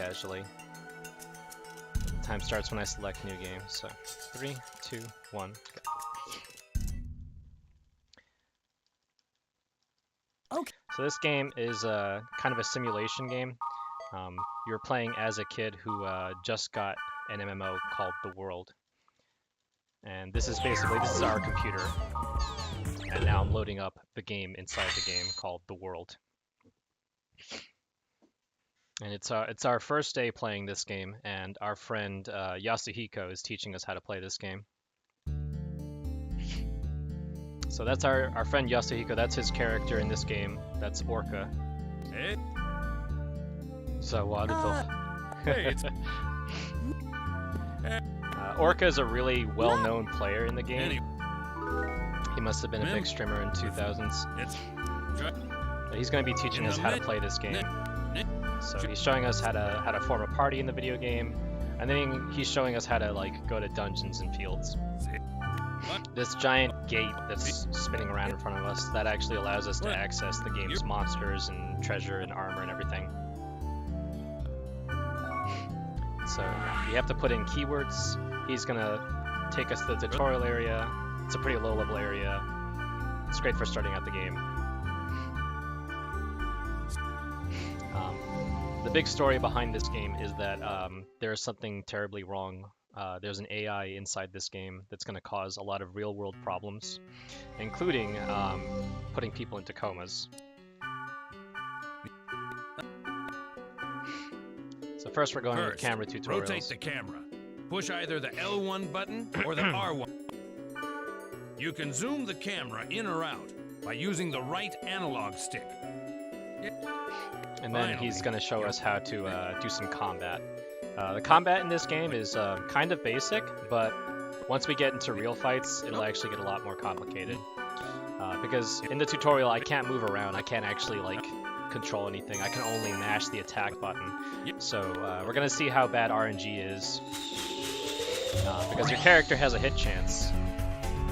casually. Time starts when I select new game. So 3, 2, 1. Go. Okay. So this game is kind of a simulation game. You're playing as a kid who just got an MMO called The World. And this is our computer. And now I'm loading up the game inside the game called The World. And it's our first day playing this game, and our friend Yasuhiko is teaching us how to play this game. So that's our friend Yasuhiko, that's his character in this game. That's Orca. Hey. So wonderful. Hey, it's... Orca is a really well-known player in the game. Anyway. He must have been a big streamer in 2000s. He's going to be teaching us how to play this game. So he's showing us how to form a party in the video game, and then he's showing us how to like go to dungeons and fields. This giant gate that's spinning around in front of us, that actually allows us to access the game's monsters and treasure and armor and everything. So you have to put in keywords. He's gonna take us to the tutorial area. It's a pretty low level area. It's great for starting out the game. The big story behind this game is that there's something terribly wrong. There's an AI inside this game that's going to cause a lot of real-world problems, including putting people into comas. So first we're going to camera tutorials. Rotate the camera. Push either the L1 button or the R1. You can zoom the camera in or out by using the right analog stick. And then he's going to show us how to do some combat. The combat in this game is kind of basic, but once we get into real fights, it'll actually get a lot more complicated. Because in the tutorial, I can't move around. I can't actually like control anything. I can only mash the attack button. So we're going to see how bad RNG is. Because your character has a hit chance.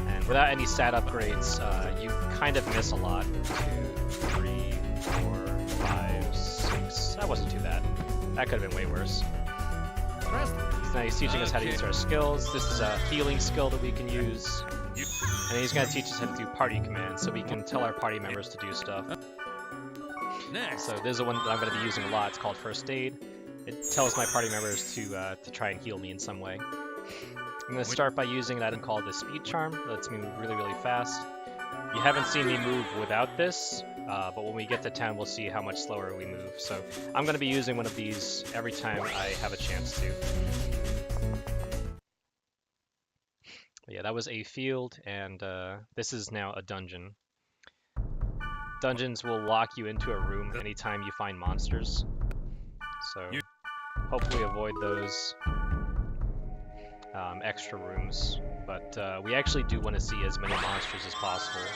And without any stat upgrades, you kind of miss a lot. 2, 3, 4, 5, 6. That wasn't too bad. That could have been way worse. So now he's teaching us how to use our skills. This is a healing skill that we can use. And he's going to teach us how to do party commands so we can tell our party members to do stuff. So this is the one that I'm going to be using a lot. It's called First Aid. It tells my party members to try and heal me in some way. I'm going to start by using an item called the Speed Charm. That lets me move really, really fast. You haven't seen me move without this, but when we get to town, we'll see how much slower we move. So I'm going to be using one of these every time I have a chance to. But yeah, that was a field, and this is now a dungeon. Dungeons will lock you into a room anytime you find monsters. So hopefully avoid those extra rooms. But we actually do want to see as many monsters as possible.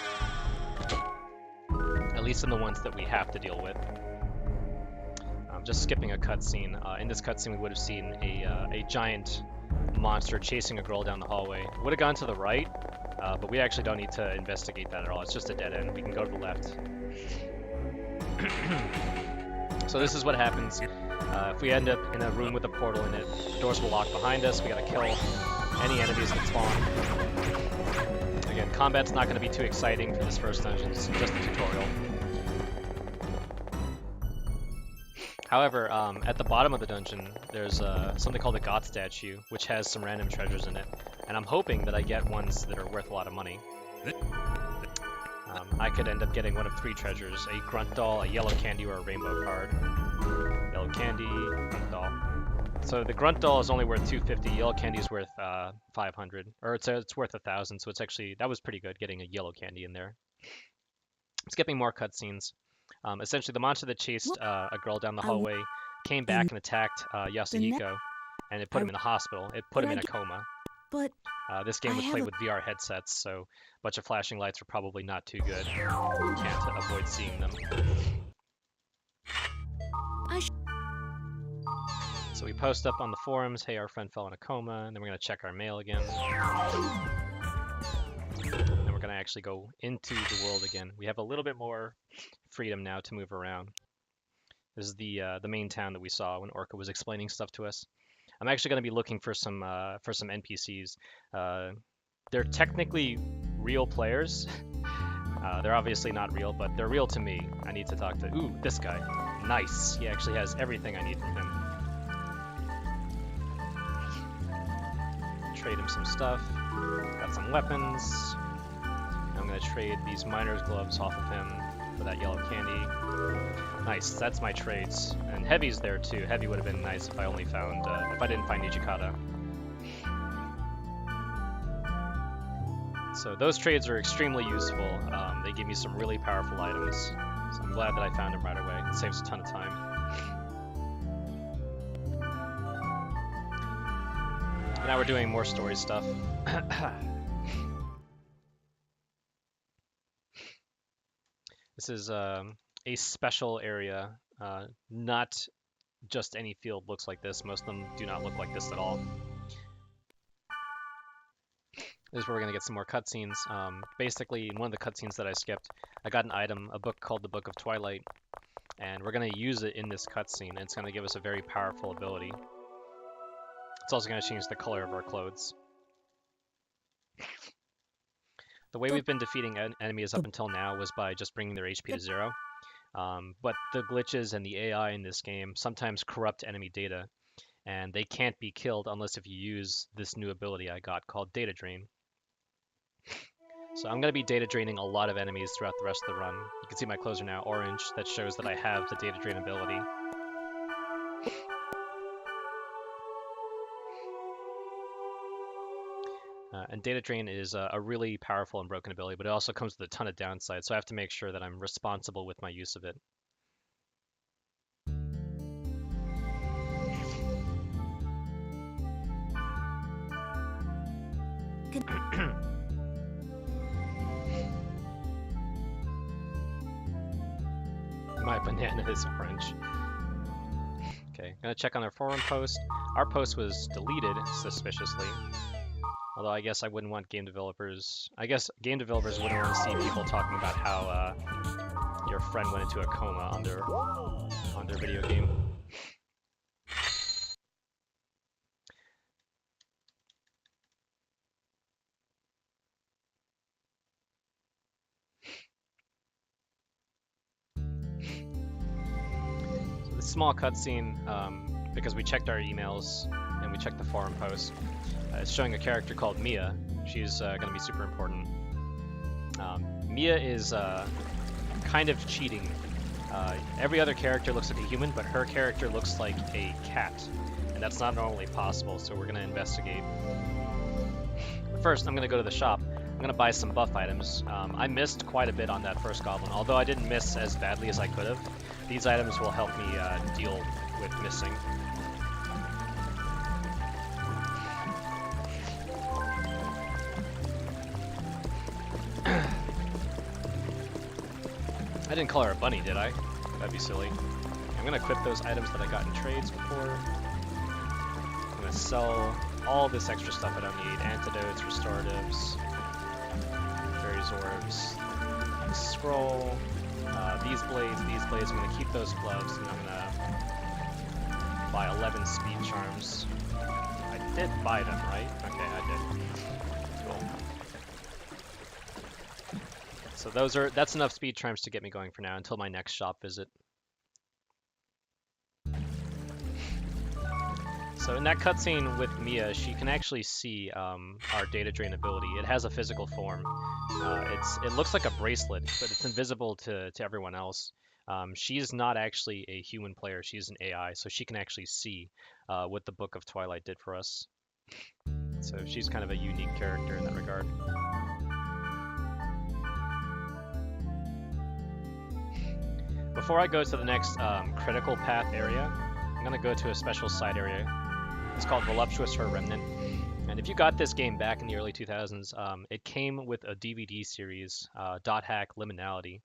At least in the ones that we have to deal with. Just skipping a cutscene. In this cutscene we would have seen a giant monster chasing a girl down the hallway. It would have gone to the right, but we actually don't need to investigate that at all. It's just a dead end. We can go to the left. So this is what happens. If we end up in a room with a portal in it, doors will lock behind us. We gotta kill any enemies that spawn. Again, combat's not going to be too exciting for this first dungeon. It's just a tutorial. However, at the bottom of the dungeon, there's something called the God statue, which has some random treasures in it. And I'm hoping that I get ones that are worth a lot of money. I could end up getting one of 3 treasures: a grunt doll, a yellow candy, or a rainbow card. Yellow candy, grunt doll. So the grunt doll is only worth 250. Yellow candy is worth 500, or it's worth 1,000. So it's actually, that was pretty good getting a yellow candy in there. Skipping more cutscenes. Essentially, the monster that chased a girl down the hallway came back and attacked Yasuhiko, and it put him in the hospital. It put him in a coma. But this game was played with VR headsets, so a bunch of flashing lights are probably not too good. You can't avoid seeing them. So we post up on the forums, hey, our friend fell in a coma, and then we're going to check our mail again. And we're going to actually go into the world again. We have a little bit more freedom now to move around. This is the main town that we saw when Orca was explaining stuff to us. I'm actually going to be looking for some NPCs. They're technically real players. They're obviously not real, but they're real to me. I need to talk to... Ooh, this guy. Nice. He actually has everything I need from him. Trade him some stuff. Got some weapons. I'm going to trade these miner's gloves off of him for that yellow candy. Nice, that's my trades. And Heavy's there too. Heavy would have been nice if I only found, if I didn't find Nijikata. So those trades are extremely useful. They give me some really powerful items. So I'm glad that I found them right away. It saves a ton of time. Now we're doing more story stuff. This is a special area. Not just any field looks like this. Most of them do not look like this at all. This is where we're going to get some more cutscenes. Basically, in one of the cutscenes that I skipped, I got an item, a book called the Book of Twilight, and we're going to use it in this cutscene, and it's going to give us a very powerful ability. It's also going to change the color of our clothes. The way we've been defeating enemies up until now was by just bringing their HP to 0. But the glitches and the AI in this game sometimes corrupt enemy data, and they can't be killed unless if you use this new ability I got called Data Drain. So I'm going to be data draining a lot of enemies throughout the rest of the run. You can see my clothes are now orange. That shows that I have the data drain ability. And Data Drain is a really powerful and broken ability, but it also comes with a ton of downsides, so I have to make sure that I'm responsible with my use of it. My banana is orange. Okay, gonna check on our forum post. Our post was deleted suspiciously. Although I guess I wouldn't want game developers... I guess game developers wouldn't want to see people talking about how your friend went into a coma on their video game. So this small cutscene, because we checked our emails and we checked the forum post. It's showing a character called Mia. She's going to be super important. Mia is kind of cheating. Every other character looks like a human, but her character looks like a cat. And that's not normally possible, so we're going to investigate. But first, I'm going to go to the shop. I'm going to buy some buff items. I missed quite a bit on that first goblin, although I didn't miss as badly as I could have. These items will help me deal with missing. I didn't call her a bunny, did I? That'd be silly. I'm gonna equip those items that I got in trades before. I'm gonna sell all this extra stuff I don't need. Antidotes, restoratives, fairies orbs, scroll, these blades. I'm gonna keep those gloves, and I'm gonna buy 11 speed charms. I did buy them, right? Okay, I did. Cool. So that's enough speed charms to get me going for now until my next shop visit. So in that cutscene with Mia, she can actually see our data drain ability. It has a physical form. It looks like a bracelet, but it's invisible to everyone else. She's not actually a human player, she's an AI, so she can actually see what the Book of Twilight did for us. So she's kind of a unique character in that regard. Before I go to the next critical path area, I'm going to go to a special side area. It's called Voluptuous Her Remnant. And if you got this game back in the early 2000s, it came with a DVD series, Dot Hack Liminality,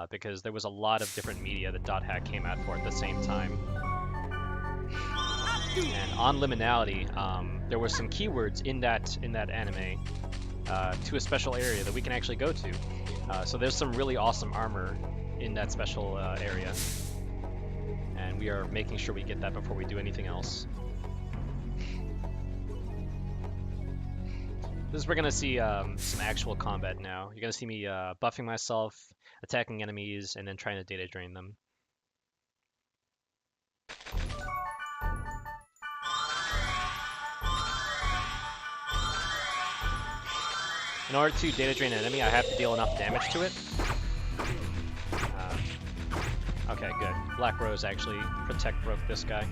because there was a lot of different media that Dot Hack came out for at the same time. And on Liminality, there were some keywords in that anime to a special area that we can actually go to. So there's some really awesome armor in that special area. and we are making sure we get that before we do anything else. This is we're gonna see some actual combat now. You're gonna see me buffing myself, attacking enemies, and then trying to data drain them. In order to data drain an enemy, I have to deal enough damage to it. Okay, good. Black Rose actually broke this guy.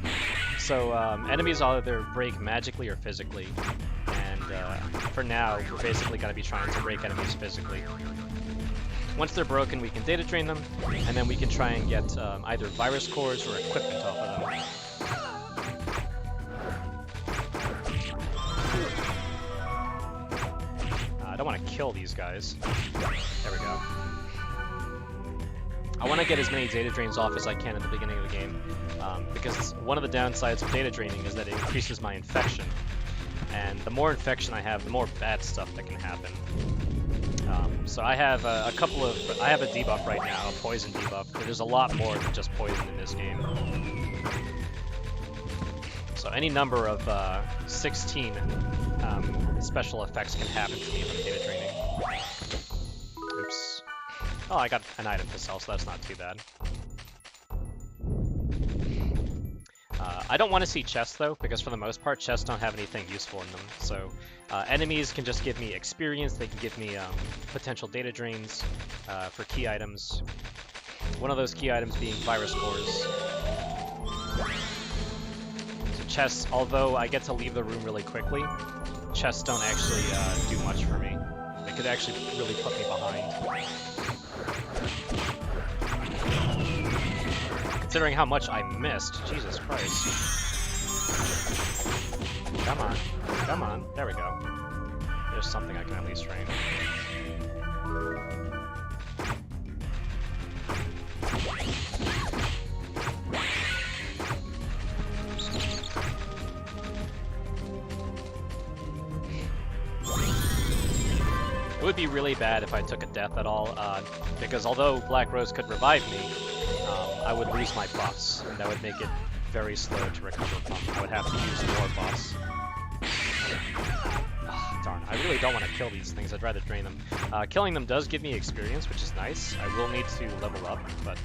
So enemies either break magically or physically. And for now, we're basically going to be trying to break enemies physically. Once they're broken, we can data drain them, and then we can try and get either virus cores or equipment off of them. I don't want to kill these guys. There we go. I want to get as many data drains off as I can at the beginning of the game, because one of the downsides of data draining is that it increases my infection. And the more infection I have, the more bad stuff that can happen. So I have I have a debuff right now, a poison debuff. There's a lot more than just poison in this game. So any number of 16 special effects can happen to me from data draining. Oops. Oh, I got an item to sell, so that's not too bad. I don't want to see chests though, because for the most part, chests don't have anything useful in them. So enemies can just give me experience, they can give me potential data drains for key items. One of those key items being virus cores. So chests, although I get to leave the room really quickly, chests don't actually do much for me. They could actually really put me behind. Considering how much I missed, Jesus Christ. Come on, come on, there we go. There's something I can at least train. It would be really bad if I took a death at all, because although Black Rose could revive me, I would lose my buffs, and that would make it very slow to recover from. I would have to use more buffs. Oh, darn, I really don't want to kill these things, I'd rather drain them. Killing them does give me experience, which is nice. I will need to level up, but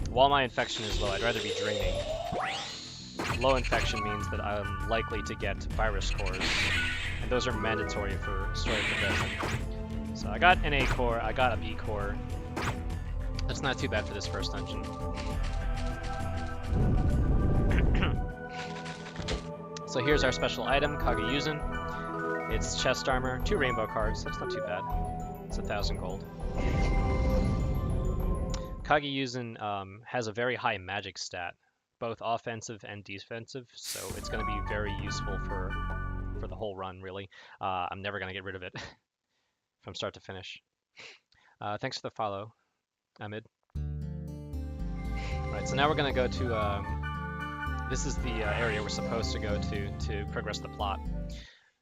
while my infection is low, I'd rather be draining. Low infection means that I'm likely to get virus cores, and those are mandatory for story progression. So I got an A core, I got a B core. That's not too bad for this first dungeon. So here's our special item, Kageyuzin. It's chest armor, 2 rainbow cards, that's not too bad. It's 1,000 gold. Kageyuzin has a very high magic stat, both offensive and defensive, so it's going to be very useful for the whole run, really. I'm never going to get rid of it from start to finish. Thanks for the follow, Ahmed. Alright, so now we're going to go to, this is the area we're supposed to go to progress the plot.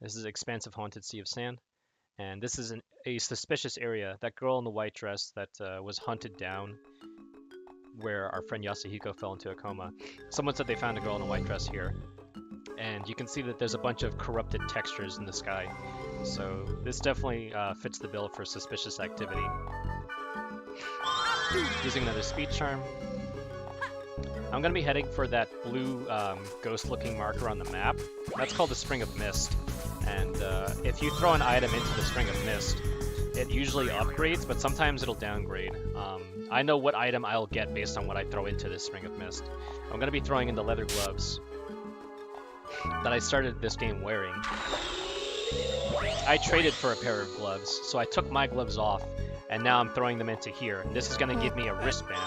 This is Expansive Haunted Sea of Sand, and this is a suspicious area. That girl in the white dress that was hunted down where our friend Yasuhiko fell into a coma. Someone said they found a girl in a white dress here, and you can see that there's a bunch of corrupted textures in the sky. So this definitely fits the bill for suspicious activity. Using another speed charm. I'm going to be heading for that blue ghost-looking marker on the map. That's called the Spring of Mist. And if you throw an item into the Spring of Mist, it usually upgrades, but sometimes it'll downgrade. I know what item I'll get based on what I throw into this Spring of Mist. I'm going to be throwing in the leather gloves that I started this game wearing. I traded for a pair of gloves, so I took my gloves off, and now I'm throwing them into here. And this is going to give me a wristband.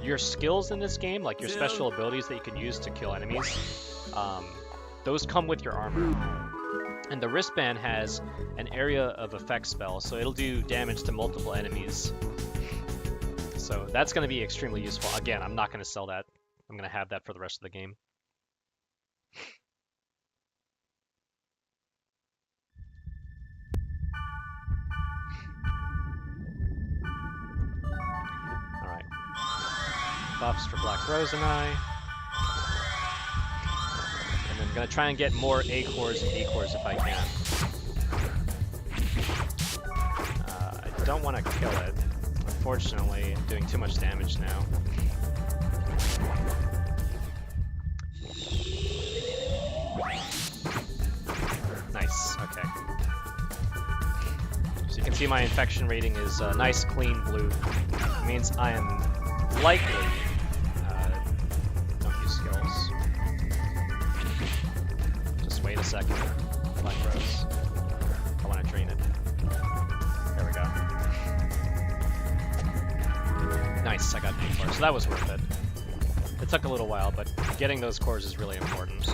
Your skills in this game, like your special abilities that you can use to kill enemies, those come with your armor. And the wristband has an area of effect spell, so it'll do damage to multiple enemies. So that's going to be extremely useful. Again, I'm not going to sell that. I'm going to have that for the rest of the game. buffs for Black Rose and I. And then I'm gonna try and get more A cores and B cores if I can. I don't want to kill it. Unfortunately, I'm doing too much damage now. Nice, okay. So you can see my infection rating is a nice clean blue. It means I am likely, don't use skills. Just wait a second, Black Rose. I want to drain it. There we go. Nice, I got B cores, so that was worth it. It took a little while, but getting those cores is really important.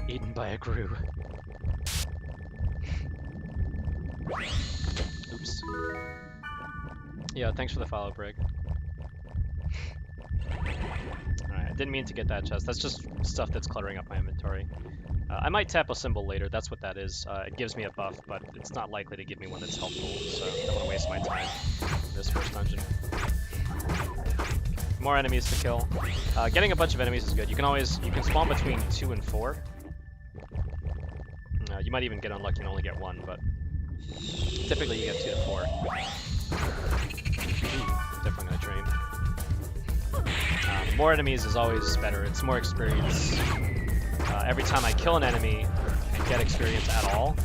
Eaten by a Gru. Oops. Yeah, thanks for the follow, Brig. Alright, I didn't mean to get that chest. That's just stuff that's cluttering up my inventory. I might tap a symbol later, that's what that is. It gives me a buff, but it's not likely to give me one that's helpful, so I don't want to waste my time in this first dungeon. More enemies to kill. Getting a bunch of enemies is good. You can spawn between 2 and 4. You might even get unlucky and only get 1, but typically you get 2 to 4. Ooh, definitely gonna drain. More enemies is always better. It's more experience. Every time I kill an enemy and get experience at all,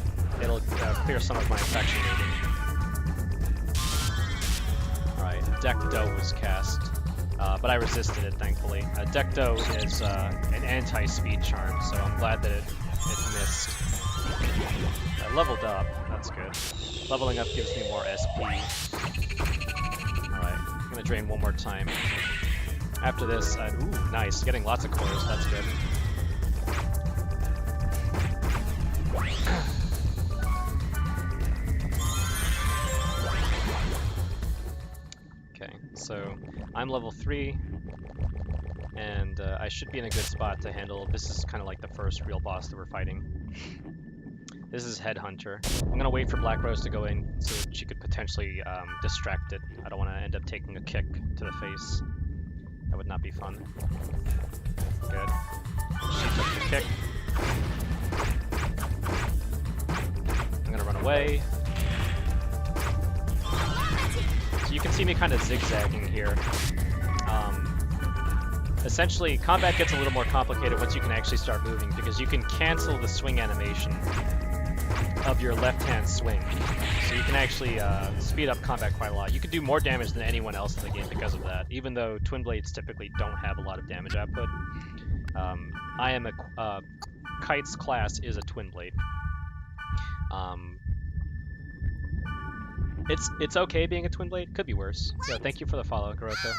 it'll clear some of my infection rating. Alright, Decto was cast, but I resisted it, thankfully. Decto is an anti-speed charm, so I'm glad that it missed. I leveled up, that's good. Leveling up gives me more SP. Alright, I'm gonna drain one more time. After this, ooh, nice, getting lots of cores, that's good. Okay, so I'm level 3, and I should be in a good spot to handle. This is kind of like the first real boss that we're fighting. This is Headhunter. I'm gonna wait for Black Rose to go in so that she could potentially distract it. I don't want to end up taking a kick to the face. That would not be fun. Good. She took the kick. I'm gonna run away. So you can see me kind of zigzagging here. Essentially, combat gets a little more complicated once you can actually start moving, because you can cancel the swing animation of your left-hand swing. So you can actually speed up combat quite a lot. You can do more damage than anyone else in the game because of that, even though Twin Blades typically don't have a lot of damage output. Kite's class is a Twin Blade. It's okay being a Twin Blade, could be worse. Yo, thank you for the follow, Garoto.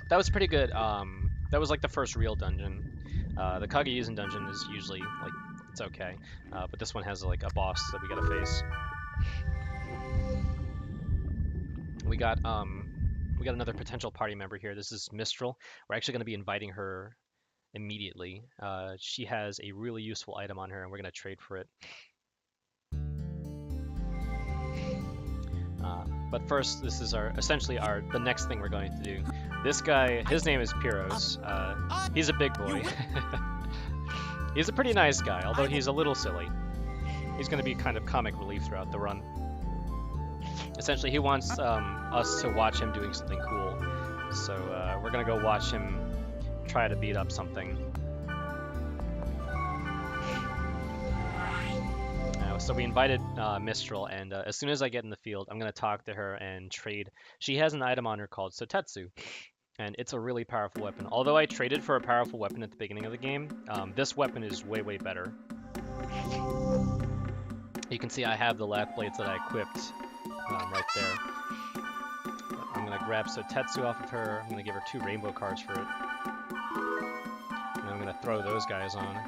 That was pretty good. That was like the first real dungeon. The Kageyuzen dungeon is usually like it's okay, but this one has like a boss that we gotta face. We got another potential party member here. This is Mistral. We're actually gonna be inviting her immediately. She has a really useful item on her, and we're gonna trade for it. But first, this is essentially the next thing we're going to do. This guy, his name is Pyros. He's a big boy. He's a pretty nice guy, although he's a little silly. He's going to be kind of comic relief throughout the run. Essentially, he wants us to watch him doing something cool. So we're going to go watch him try to beat up something. So we invited Mistral, and as soon as I get in the field, I'm going to talk to her and trade. She has an item on her called Sotetsu, and it's a really powerful weapon. Although I traded for a powerful weapon at the beginning of the game, this weapon is way, way better. You can see I have the lath blades that I equipped right there. I'm going to grab Sotetsu off of her. I'm going to give her 2 rainbow cards for it. And I'm going to throw those guys on.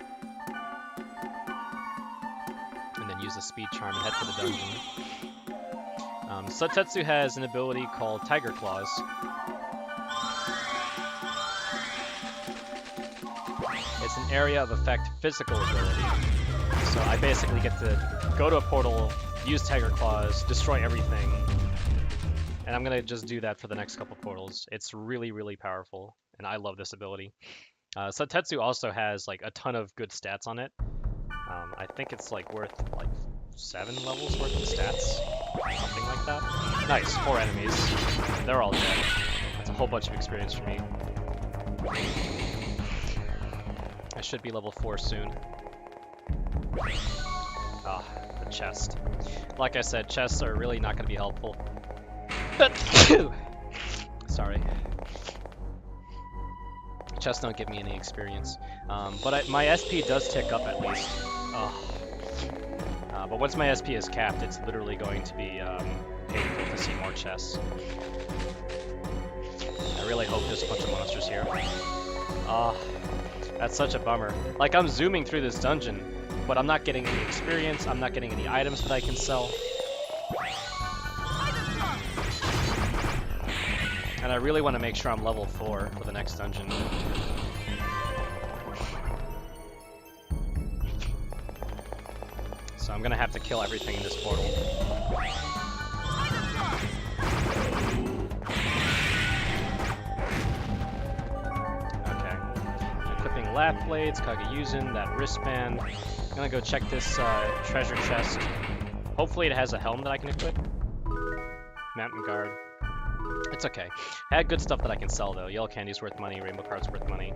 And then use a speed charm and head for the dungeon. Sotetsu has an ability called Tiger Claws. an area of effect physical ability. So I basically get to go to a portal, use Tiger Claws, destroy everything, and I'm gonna just do that for the next couple portals. It's really, really powerful, and I love this ability. Sotetsu also has like a ton of good stats on it. I think it's like worth like 7 levels worth of stats, something like that. Nice, 4 enemies. They're all dead. That's a whole bunch of experience for me. I should be level 4 soon. Ah, the chest. Like I said, chests are really not going to be helpful. Sorry. Chests don't give me any experience. But my SP does tick up at least. But once my SP is capped, it's literally going to be painful to see more chests. I really hope there's a bunch of monsters here. That's such a bummer. Like, I'm zooming through this dungeon, but I'm not getting any experience, I'm not getting any items that I can sell. And I really want to make sure I'm level 4 for the next dungeon. So I'm gonna have to kill everything in this portal. Okay. Equipping Lath Blades, Kageyuzen, that wristband. I'm gonna go check this treasure chest. Hopefully it has a helm that I can equip. Mountain Guard. It's okay. I had good stuff that I can sell though. Yellow Candy's worth money, Rainbow Card's worth money.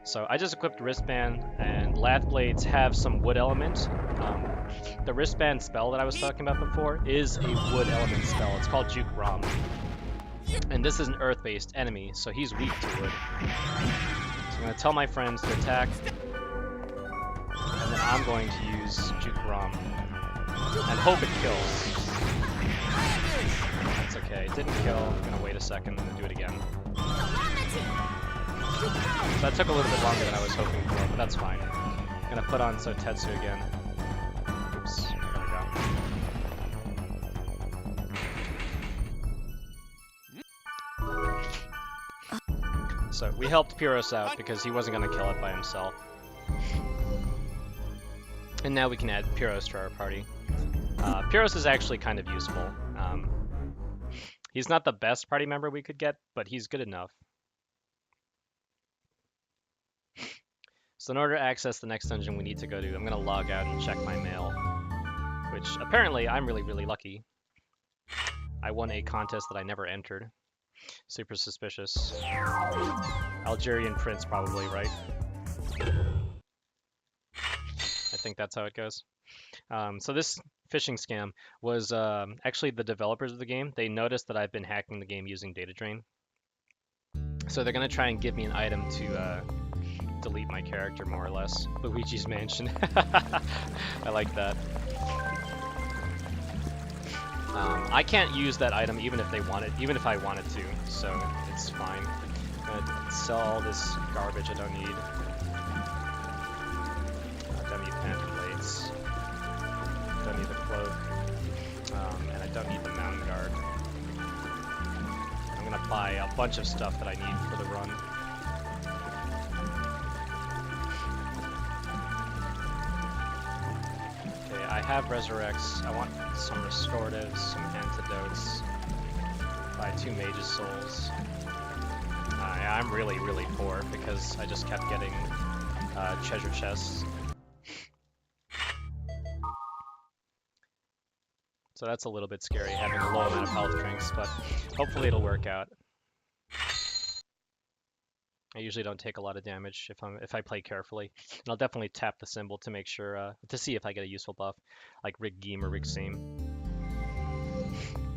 So I just equipped wristband, and Lath Blades have some wood element. The wristband spell that I was talking about before is a wood element spell. It's called Juke Rom. And this is an earth-based enemy, so he's weak to wood. So I'm going to tell my friends to attack, and then I'm going to use Juke Rom and hope it kills. That's okay, it didn't kill. I'm going to wait a second and do it again. So that took a little bit longer than I was hoping for, but that's fine. I'm gonna put on Sotetsu again. Oops, there we go. So we helped Pyros out because he wasn't gonna kill it by himself. And now we can add Pyros to our party. Pyros is actually kind of useful. He's not the best party member we could get, but he's good enough. So in order to access the next dungeon we need to go to, I'm going to log out and check my mail. Which, apparently, I'm really, really lucky. I won a contest that I never entered. Super suspicious. Algerian prince, probably, right? I think that's how it goes. So this phishing scam was actually the developers of the game. They noticed that I've been hacking the game using data drain. So they're going to try and give me an item to delete my character, more or less. Luigi's Mansion. I like that. I can't use that item even if I wanted to, so it's fine. I'm gonna sell all this garbage I don't need. I don't need Phantom Blades. Don't need the cloak. And I don't need the Mountain Guard. I'm gonna buy a bunch of stuff that I need for the run. I have Resurrects. I want some restoratives, some antidotes. Buy 2 Mage's Souls. I'm really, really poor because I just kept getting treasure chests. So that's a little bit scary, having a low amount of health drinks, but hopefully it'll work out. I usually don't take a lot of damage if I play carefully. And I'll definitely tap the symbol to make sure, to see if I get a useful buff, like Rig Geem or Rig Seam.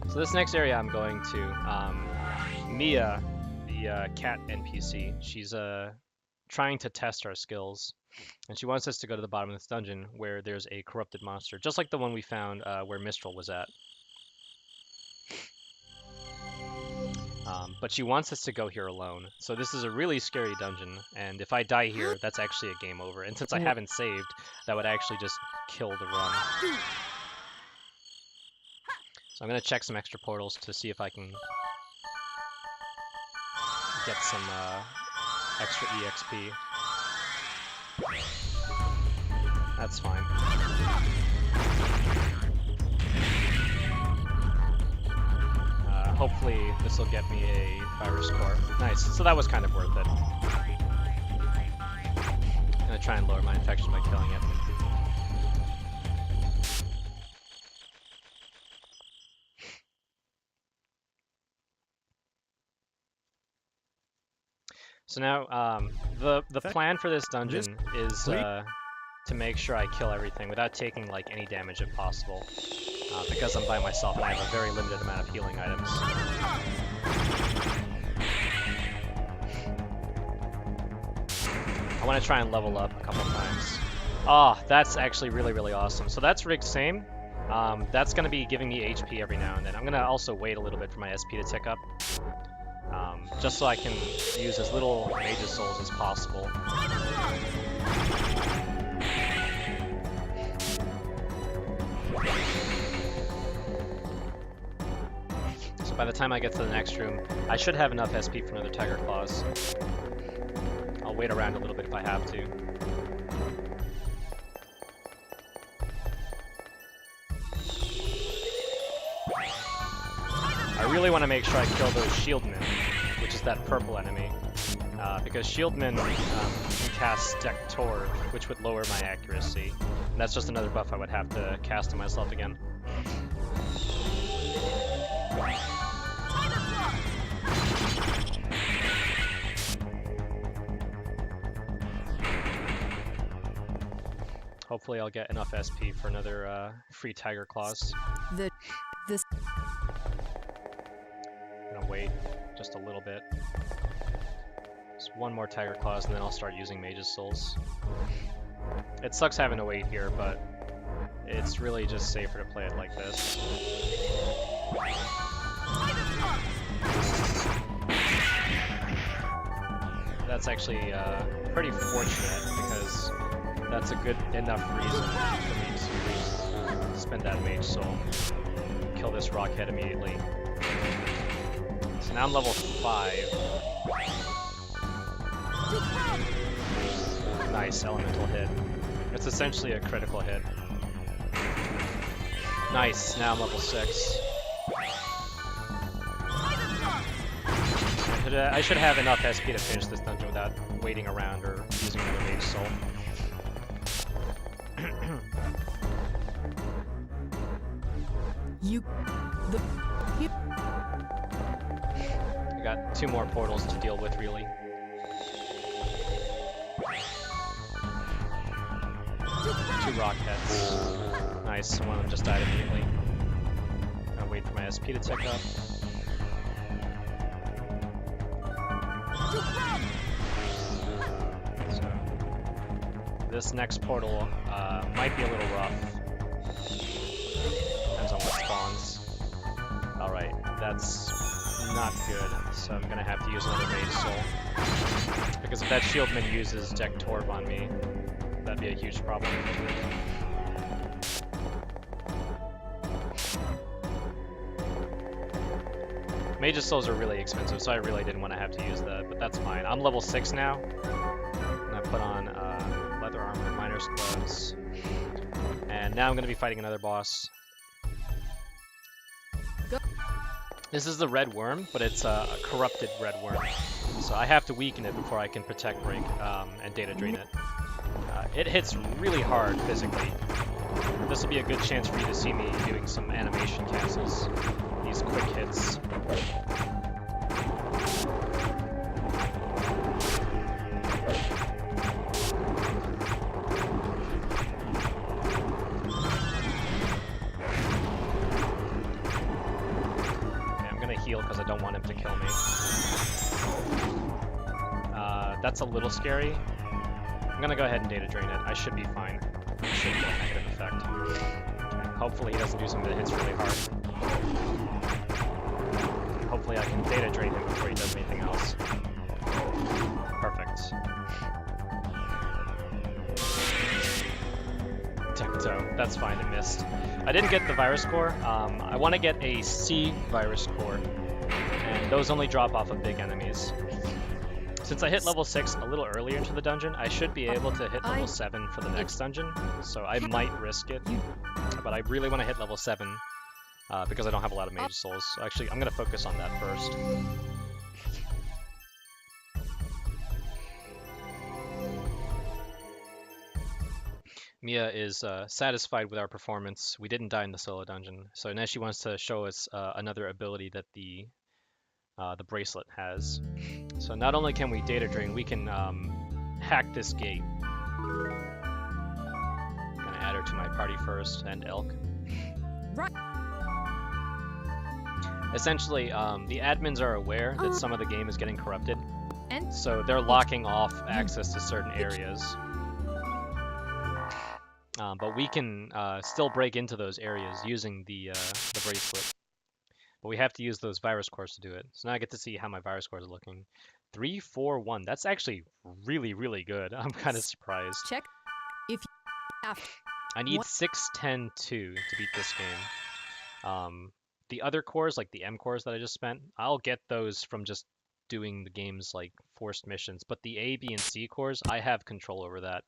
So this next area I'm going to, Mia, the cat NPC, she's trying to test our skills. And she wants us to go to the bottom of this dungeon where there's a corrupted monster, just like the one we found where Mistral was at. But she wants us to go here alone. So this is a really scary dungeon, and if I die here, that's actually a game over. And since I haven't saved, that would actually just kill the run. So I'm going to check some extra portals to see if I can get some extra EXP. That's fine. Hopefully this will get me a virus core. Nice. So that was kind of worth it. I'm gonna try and lower my infection by killing it. So now, the plan for this dungeon is to make sure I kill everything without taking like any damage if possible. Because I'm by myself and I have a very limited amount of healing items. I want to try and level up a couple times. Ah, that's actually really, really awesome. So that's rigged same. That's going to be giving me HP every now and then. I'm going to also wait a little bit for my SP to tick up. Just so I can use as little Mage's Souls as possible. So by the time I get to the next room, I should have enough SP for another Tiger Claws. I'll wait around a little bit if I have to. I really want to make sure I kill those Shieldmen, which is that purple enemy, because Shieldmen can cast Deck Tor, which would lower my accuracy, and that's just another buff I would have to cast on myself again. Hopefully I'll get enough SP for another free Tiger Claws. I'm gonna wait just a little bit. Just one more Tiger Claws and then I'll start using Mage's Souls. It sucks having to wait here, but it's really just safer to play it like this. That's actually pretty fortunate because that's a good enough reason for me to spend that Mage Soul. Kill this Rockhead immediately. So now I'm level 5. Nice, elemental hit. It's essentially a critical hit. Nice, now I'm level 6. I should have enough SP to finish this dungeon without waiting around or using another Mage Soul. I got 2 more portals to deal with, really. Two Rockheads. Nice, one of them just died immediately. Gotta wait for my SP to tick up. So, this next portal might be a little rough. Depends on what spawns. Alright, that's not good, so I'm gonna have to use another Mage Soul. Because if that Shieldman uses Deck Torb on me, that'd be a huge problem. Mage's Souls are really expensive, so I really didn't want to have to use that, but that's fine. I'm level 6 now, and I put on leather armor, miner's gloves, and now I'm going to be fighting another boss. This is the red worm, but it's a corrupted red worm, so I have to weaken it before I can protect break and data drain it. It hits really hard physically. This will be a good chance for you to see me doing some animation cancels. These quick hits. Okay, I'm gonna heal because I don't want him to kill me. That's a little scary. I'm gonna go ahead and data drain it. I should be fine. It should be a negative effect. Okay. Hopefully he doesn't do something that hits really hard. Hopefully I can data drain him before he does anything else. Perfect. Decto. That's fine, it missed. I didn't get the virus core. I want to get a C virus core, and those only drop off of big enemies. Since I hit level 6 a little earlier into the dungeon, I should be able to hit level 7 for the next dungeon, so I might risk it. But I really want to hit level 7 because I don't have a lot of mage souls. So actually, I'm going to focus on that first. Mia is satisfied with our performance. We didn't die in the solo dungeon, so now she wants to show us another ability that the bracelet has. So not only can we data drain, we can hack this gate. I'm gonna add her to my party first, and Elk. Right. Essentially, the admins are aware that some of the game is getting corrupted, And so they're locking off access to certain areas. But we can still break into those areas using the bracelet. But we have to use those virus cores to do it. So now I get to see how my virus cores are looking. 3, 4, 1. That's actually really, really good. I'm kind of surprised. check if you have. I need 6, 10, 2 to beat this game. The other cores, like the M cores that I just spent, I'll get those from just doing the game's like forced missions. But the A, B, and C cores, I have control over that.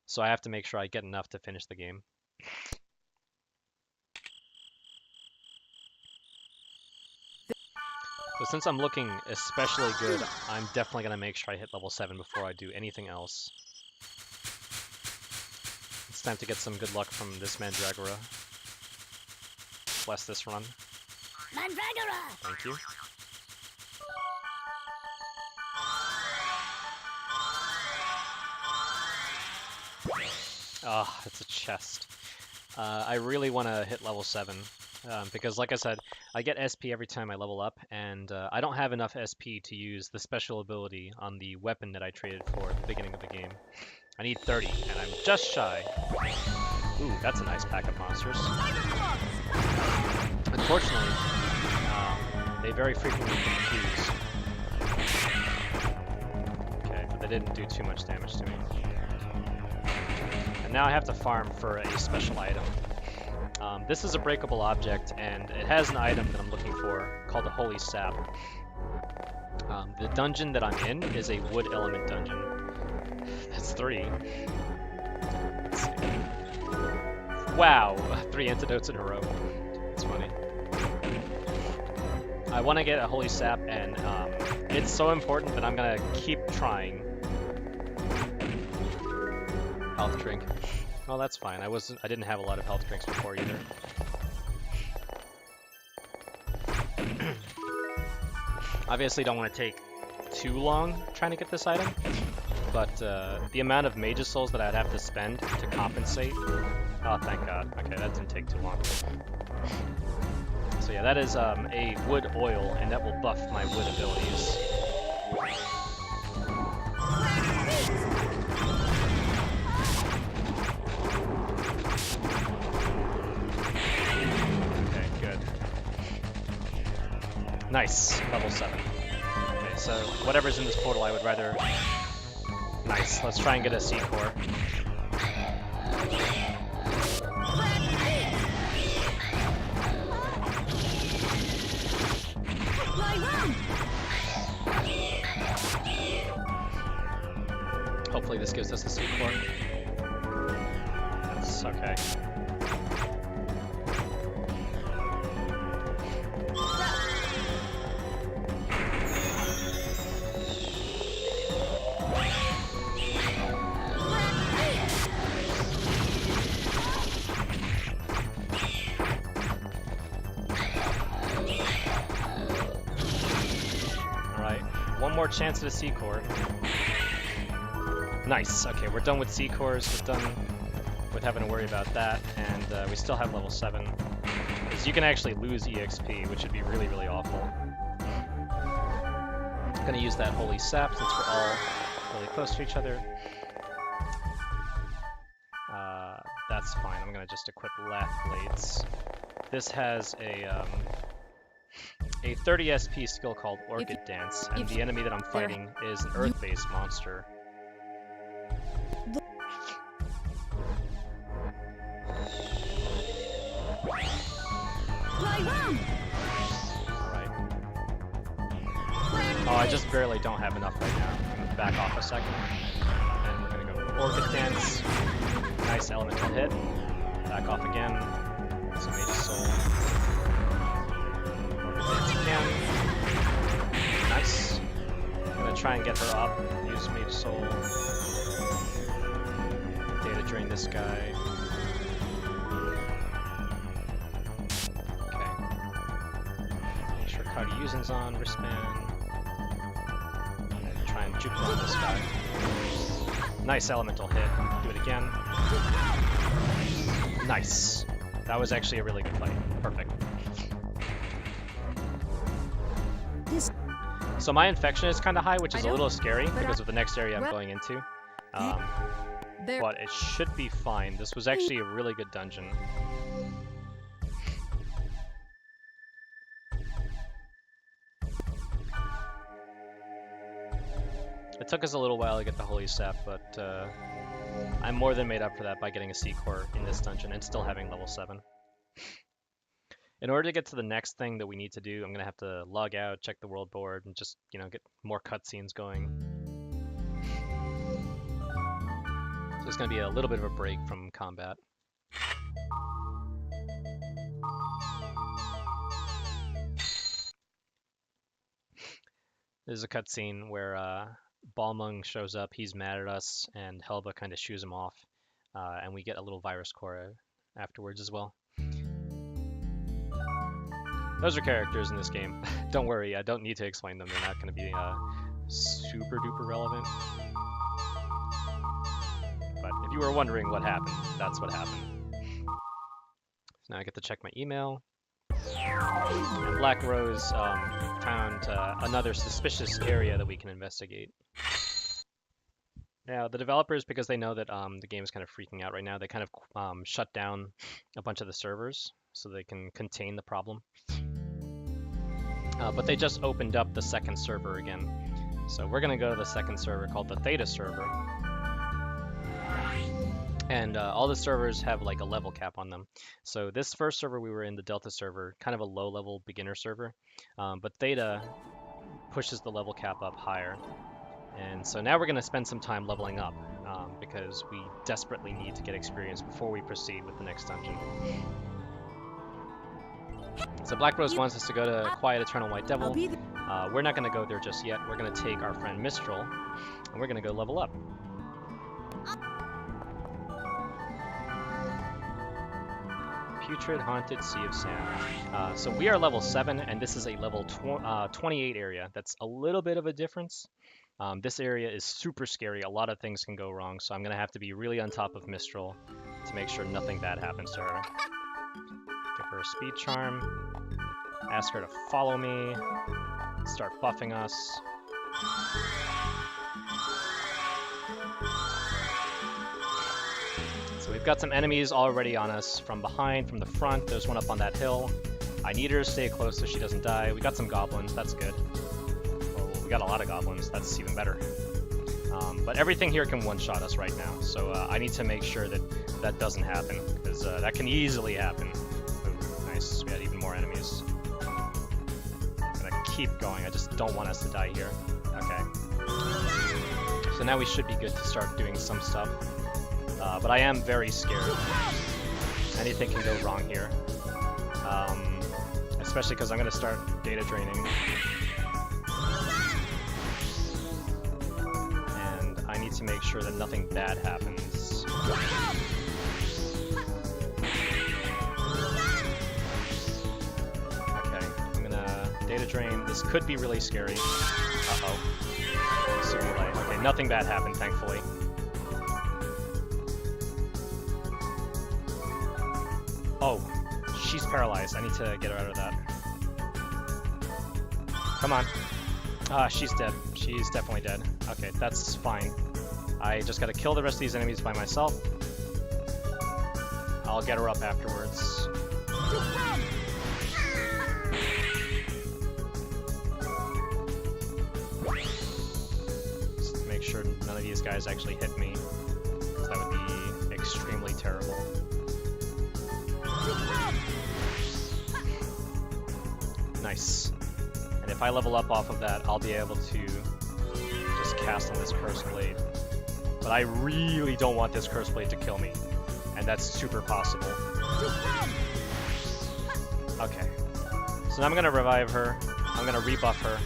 So I have to make sure I get enough to finish the game. So since I'm looking especially good, I'm definitely going to make sure I hit level 7 before I do anything else. It's time to get some good luck from this Mandragora. Bless this run. Mandragora! Thank you. Ah, it's a chest. I really want to hit level 7. Because like I said, I get SP every time I level up, and I don't have enough SP to use the special ability on the weapon that I traded for at the beginning of the game. I need 30, and I'm just shy. Ooh, that's a nice pack of monsters. Unfortunately, they very frequently confuse. Okay, but they didn't do too much damage to me. And now I have to farm for a special item. This is a breakable object, and it has an item that I'm looking for called the Holy Sap. The dungeon that I'm in is a wood element dungeon. That's 3. Let's see. Wow, 3 antidotes in a row. That's funny. I want to get a Holy Sap, and it's so important that I'm gonna keep trying. Health drink. Oh, that's fine. I didn't have a lot of health drinks before either. Obviously don't want to take too long trying to get this item, but the amount of Mage's Souls that I'd have to spend to compensate... Oh, thank God. Okay, that didn't take too long. So yeah, that is a wood oil, and that will buff my wood abilities. Nice, level 7. Okay, so whatever's in this portal I would rather... Nice, let's try and get a C core. Hopefully this gives us a C core. That's okay. One more chance at a C core. Nice. Okay, we're done with C cores. We're done with having to worry about that, and we still have level 7. Because you can actually lose EXP, which would be really, really awful. I'm gonna use that Holy Sap since we're all really close to each other. That's fine. I'm gonna just equip Lath Blades. This has a 30 SP skill called Orchid Dance, and the enemy that I'm fighting is an Earth-based monster. Alright. Oh, I just barely don't have enough right now. back off a second. And we're gonna go Orbit Dance. Nice elemental hit. Back off again. Some Mage's Soul. Orbit Dance again. Nice. I'm gonna try and get her up. Use Mage's Soul. Data Drain this guy. Cardi Yuzin's on, wristband. Try and juke on this guy. Nice elemental hit. Do it again. Nice. That was actually a really good fight. Perfect. So my infection is kind of high, which is a little scary because of the next area I'm going into. But it should be fine. This was actually a really good dungeon. It took us a little while to get the Holy Sap, but I'm more than made up for that by getting a C-Core in this dungeon and still having level 7. In order to get to the next thing that we need to do, I'm going to have to log out, check the world board, and just, you know, get more cutscenes going. So it's going to be a little bit of a break from combat. There's a cutscene where Balmung shows up, he's mad at us, and Helba kind of shoos him off, and we get a little virus core afterwards as well. Those are characters in this game. Don't worry, I don't need to explain them. They're not going to be super duper relevant. But if you were wondering what happened, that's what happened. So now I get to check my email. And Black Rose found another suspicious area that we can investigate. Now, the developers, because they know that the game is kind of freaking out right now, they kind of shut down a bunch of the servers so they can contain the problem. But they just opened up the second server again. So we're going to go to the second server called the Theta server. And all the servers have like a level cap on them. So this first server we were in, the Delta server, kind of a low-level beginner server. But Theta pushes the level cap up higher. And so now we're going to spend some time leveling up because we desperately need to get experience before we proceed with the next dungeon. So Black Rose wants us to go to Quiet Eternal White Devil. We're not going to go there just yet. We're going to take our friend Mistral, and we're going to go level up. Putrid Haunted Sea of Sand. So we are level 7, and this is a level 28 area. That's a little bit of a difference. This area is super scary. A lot of things can go wrong, so I'm going to have to be really on top of Mistral to make sure nothing bad happens to her. Give her a speed charm. Ask her to follow me. Start buffing us. So we've got some enemies already on us from behind, from the front. There's one up on that hill. I need her to stay close so she doesn't die. We got some goblins. That's good. Oh, we got a lot of goblins. That's even better. But everything here can one-shot us right now. So I need to make sure that that doesn't happen, because that can easily happen. Ooh, nice. We had even more enemies. I'm gonna keep going. I just don't want us to die here. Okay. So now we should be good to start doing some stuff. But I am very scared. Anything can go wrong here. Especially because I'm going to start data draining. And I need to make sure that nothing bad happens. Okay, I'm going to data drain. This could be really scary. Uh-oh. Super light. Okay, nothing bad happened, thankfully. Oh, she's paralyzed. I need to get her out of that. Come on. Ah, she's dead. She's definitely dead. Okay, that's fine. I just gotta kill the rest of these enemies by myself. I'll get her up afterwards. Just make sure none of these guys actually hit me, because that would be extremely terrible. Nice. And if I level up off of that, I'll be able to just cast on this Curse Blade. But I really don't want this Curse Blade to kill me. And that's super possible. Okay. So now I'm gonna revive her. I'm gonna rebuff her.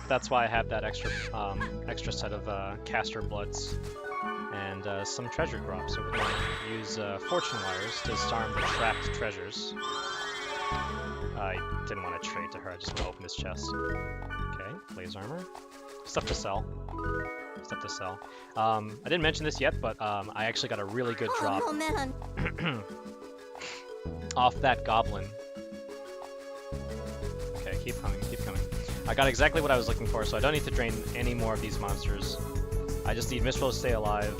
That's why I have that extra set of caster bloods and some treasure drops. So we're gonna use fortune wires to disarm the trapped treasures. I didn't want to trade to her. I just want to open this chest. Okay, blaze armor, stuff to sell. Stuff to sell. I didn't mention this yet, but I actually got a really good drop Oh, man. off that goblin. Okay, keep coming, keep coming. I got exactly what I was looking for, so I don't need to drain any more of these monsters. I just need Mistral to stay alive.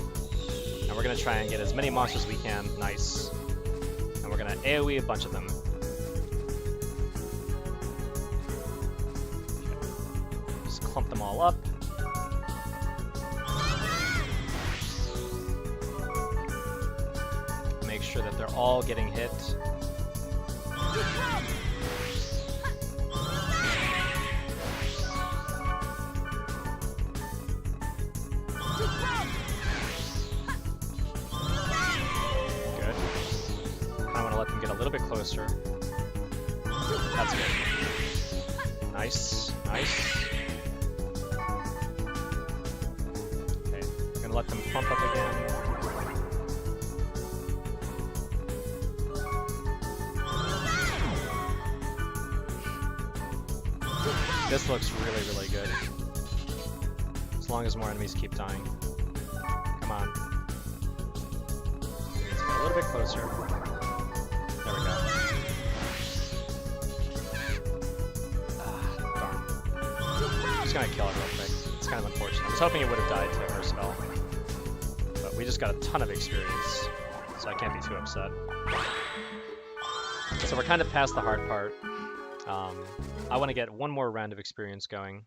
And we're gonna try and get as many monsters as we can. Nice. And we're gonna AoE a bunch of them. Okay. Just clump them all up. Make sure that they're all getting hit. Closer. That's good. Nice, nice. Okay, I'm gonna let them pump up again. This looks really, really good. As long as more enemies keep dying. Come on. Let's get a little bit closer. There we go. Darn. I'm just gonna kill it real quick. It's kind of unfortunate. I was hoping it would have died to her spell. But we just got a ton of experience, so I can't be too upset. So we're kind of past the hard part. I want to get one more round of experience going,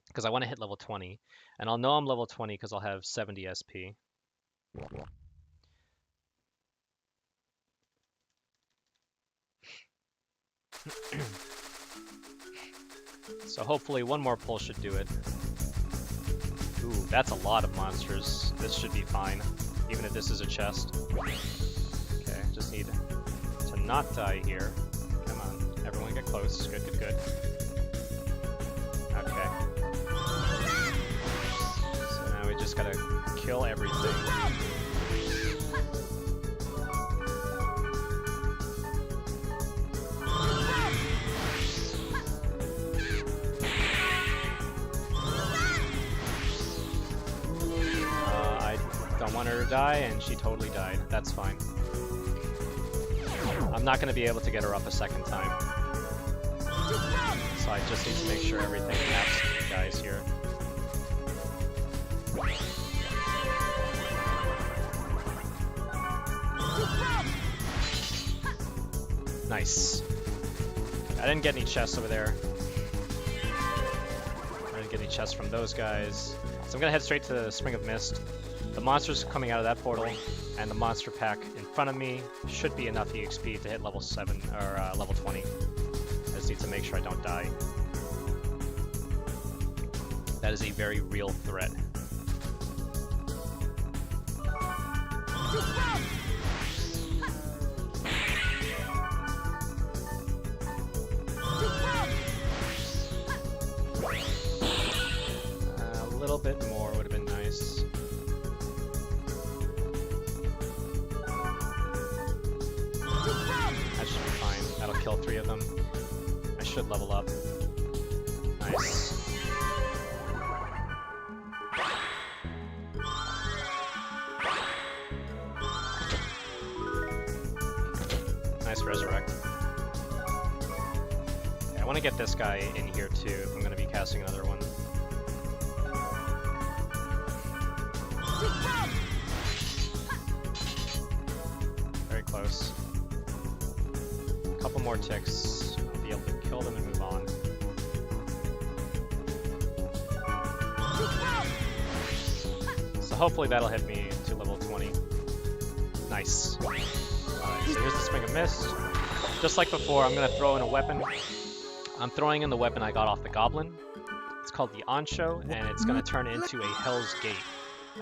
because I want to hit level 20. And I'll know I'm level 20 because I'll have 70 SP. So hopefully one more pull should do it. Ooh, that's a lot of monsters. This should be fine, even if this is a chest. Okay, just need to not die here. Come on, everyone get close. Good, good, good. Okay. So now we just gotta kill everything. Want her to die, and she totally died. That's fine. I'm not going to be able to get her up a second time. So I just need to make sure everything absolutely dies here. Nice. I didn't get any chests over there. I didn't get any chests from those guys. So I'm going to head straight to the Spring of Mist. The monsters coming out of that portal and the monster pack in front of me should be enough EXP to hit level 7 or level 20. I just need to make sure I don't die. That is a very real threat. A little bit more would have been nice. That should be fine. That'll kill 3 of them. I should level up. Nice. Nice resurrect. Okay, I want to get this guy in here too if I'm going to be casting another one. Very close. A couple more ticks. I'll be able to kill them and move on. So hopefully that'll hit me to level 20. Nice. Alright, so here's the Spring of Mist. Just like before, I'm gonna throw in a weapon. I'm throwing in the weapon I got off the Goblin. It's called the Ancho, and it's gonna turn into a Hell's Gate.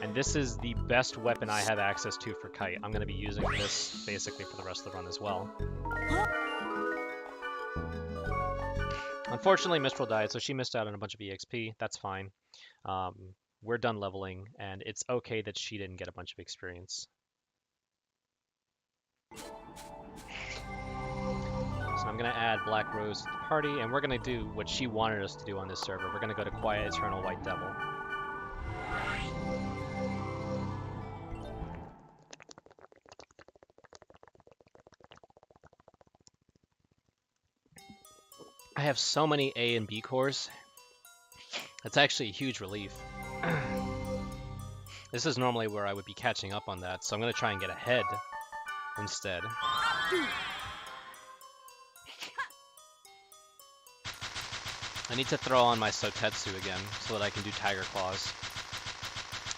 And this is the best weapon I have access to for Kite. I'm gonna be using this basically for the rest of the run as well. Unfortunately, Mistral died, so she missed out on a bunch of EXP. That's fine. We're done leveling, and it's okay that she didn't get a bunch of experience. So I'm going to add Black Rose to the party, and we're going to do what she wanted us to do on this server. We're going to go to Quiet Eternal White Devil. I have so many A and B cores. It's actually a huge relief. This is normally where I would be catching up on that, so I'm going to try and get ahead instead. I need to throw on my Sotetsu again so that I can do Tiger Claws.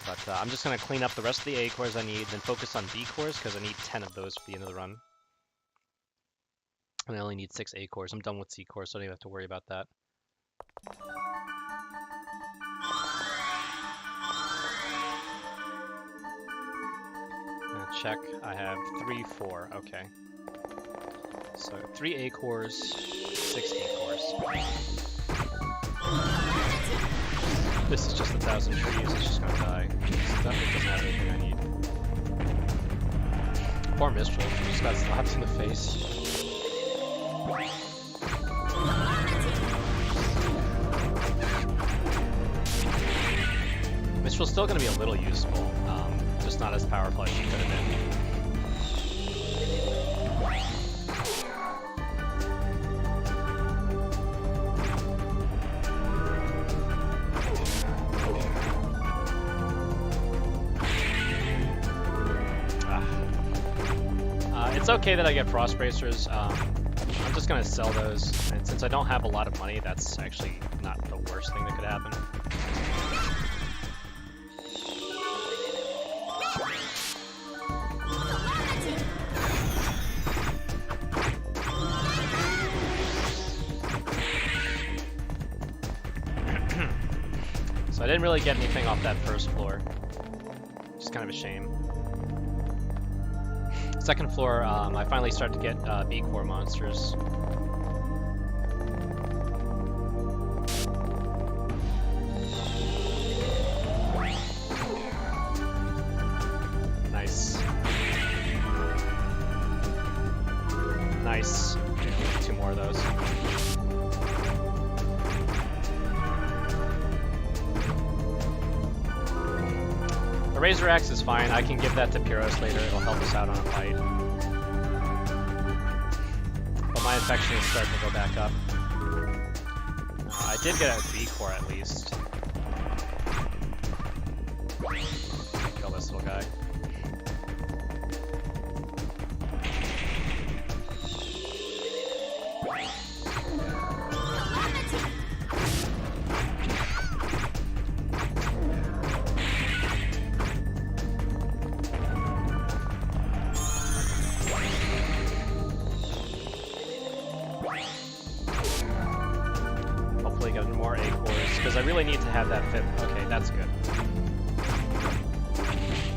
But I'm just going to clean up the rest of the A cores I need, then focus on B cores because I need 10 of those for the end of the run. And I only need 6 A cores. I'm done with C cores, so I don't even have to worry about that. Check. I have 3, 4. Okay. So 3 A cores, 6 B cores. This is just 1,000 trees. It's just gonna die. This definitely doesn't have anything I need. Poor Mistral. She just got slapped in the face. Mistral's still gonna be a little useful. Just not as powerful as she could have been. It's okay that I get Frost Bracers. I'm just gonna sell those, and since I don't have a lot of money, that's actually not the worst thing that could happen. So I didn't really get anything off that first floor, which is kind of a shame. Second floor, I finally start to get B core monsters. Nice. Nice. Okay, 2 more of those. The Razor Axe is fine. I can give that to Pyros later. It'll help us out on a fight. But my infection is starting to go back up. I did get a B core at least. Kill this little guy. Because I really need to have that fit. Okay, that's good.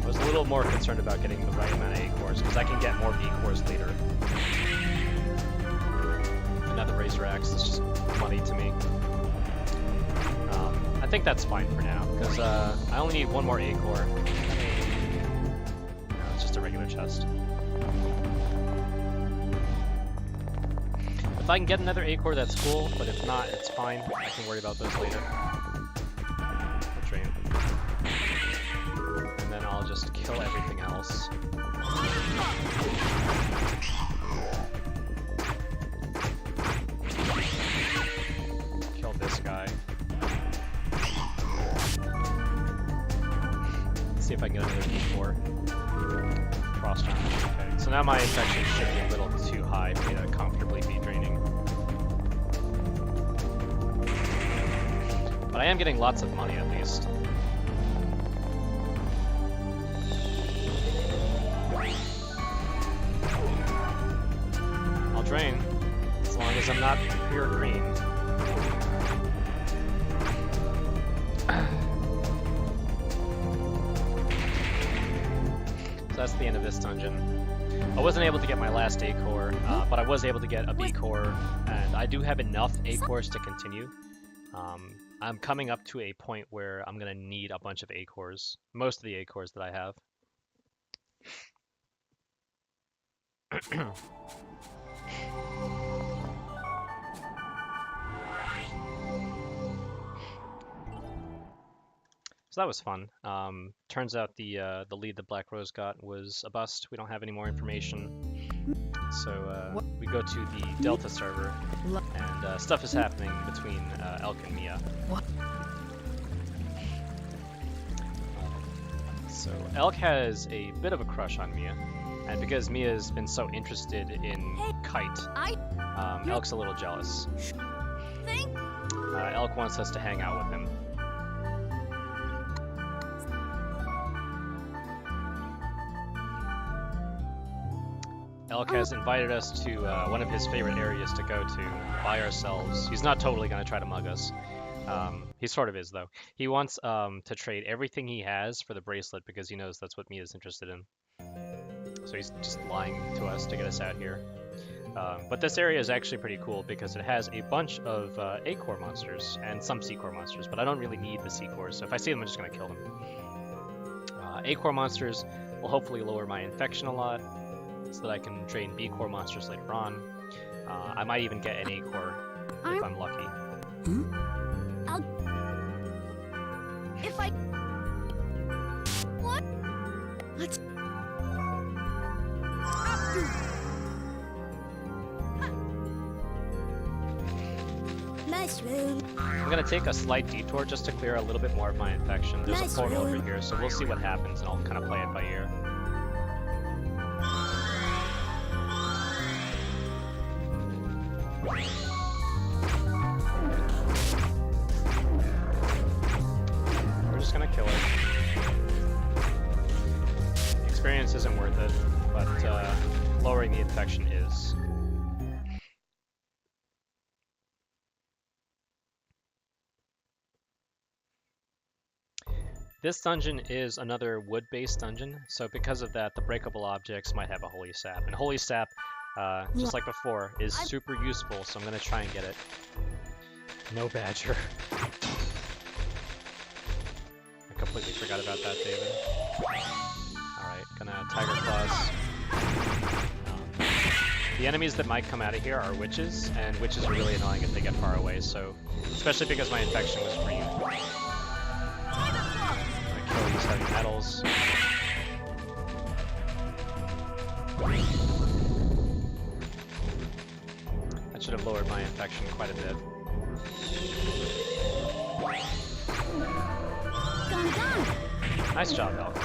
I was a little more concerned about getting the right amount of A cores, because I can get more B cores later. Another Razor Axe is just money to me. I think that's fine for now, because I only need 1 more A core. No, it's just a regular chest. If I can get another A core, that's cool, but if not, it's fine. I can worry about those later. I'll train. And then I'll just kill everything else. Kill this guy. Let's see if I can get another D4. Frost Charm. Okay, so now my infection should be a little too high for me to comfortably be draining. But I am getting lots of money at least. drain. As long as I'm not pure green. So that's the end of this dungeon. I wasn't able to get my last A core, but I was able to get a B core, and I do have enough A cores to continue. I'm coming up to a point where I'm gonna need a bunch of A cores, most of the A cores that I have. So that was fun. Turns out the lead that Black Rose got was a bust. We don't have any more information. So we go to the Delta server, and stuff is happening between Elk and Mia. So Elk has a bit of a crush on Mia, and because Mia's been so interested in Kite, Elk's a little jealous. Elk wants us to hang out with him. Elk has invited us to one of his favorite areas to go to by ourselves. He's not totally going to try to mug us. He sort of is, though. He wants to trade everything he has for the bracelet because he knows that's what Mia's interested in. So he's just lying to us to get us out here. But this area is actually pretty cool because it has a bunch of A-core monsters and some C-core monsters, but I don't really need the C-cores, so if I see them, I'm just going to kill them. A-core monsters will hopefully lower my infection a lot, so that I can drain B-core monsters later on. I might even get an A-core if I'm lucky. If I... What? Let's... Mushroom. I'm gonna take a slight detour just to clear a little bit more of my infection. There's a portal over here, so we'll see what happens, and I'll kind of play it by ear. We're just gonna kill it. The experience isn't worth it, but lowering the infection is. This dungeon is another wood-based dungeon, so because of that, the breakable objects might have a Holy Sap. And Holy Sap, just like before, is super useful, so I'm going to try and get it. No badger. I completely forgot about that, David. Alright, gonna Tiger Claws. The enemies that might come out of here are witches, and witches are really annoying if they get far away, so... Especially because my infection was green. Kill these heavy metals. That should have lowered my infection quite a bit. Nice job, Elk.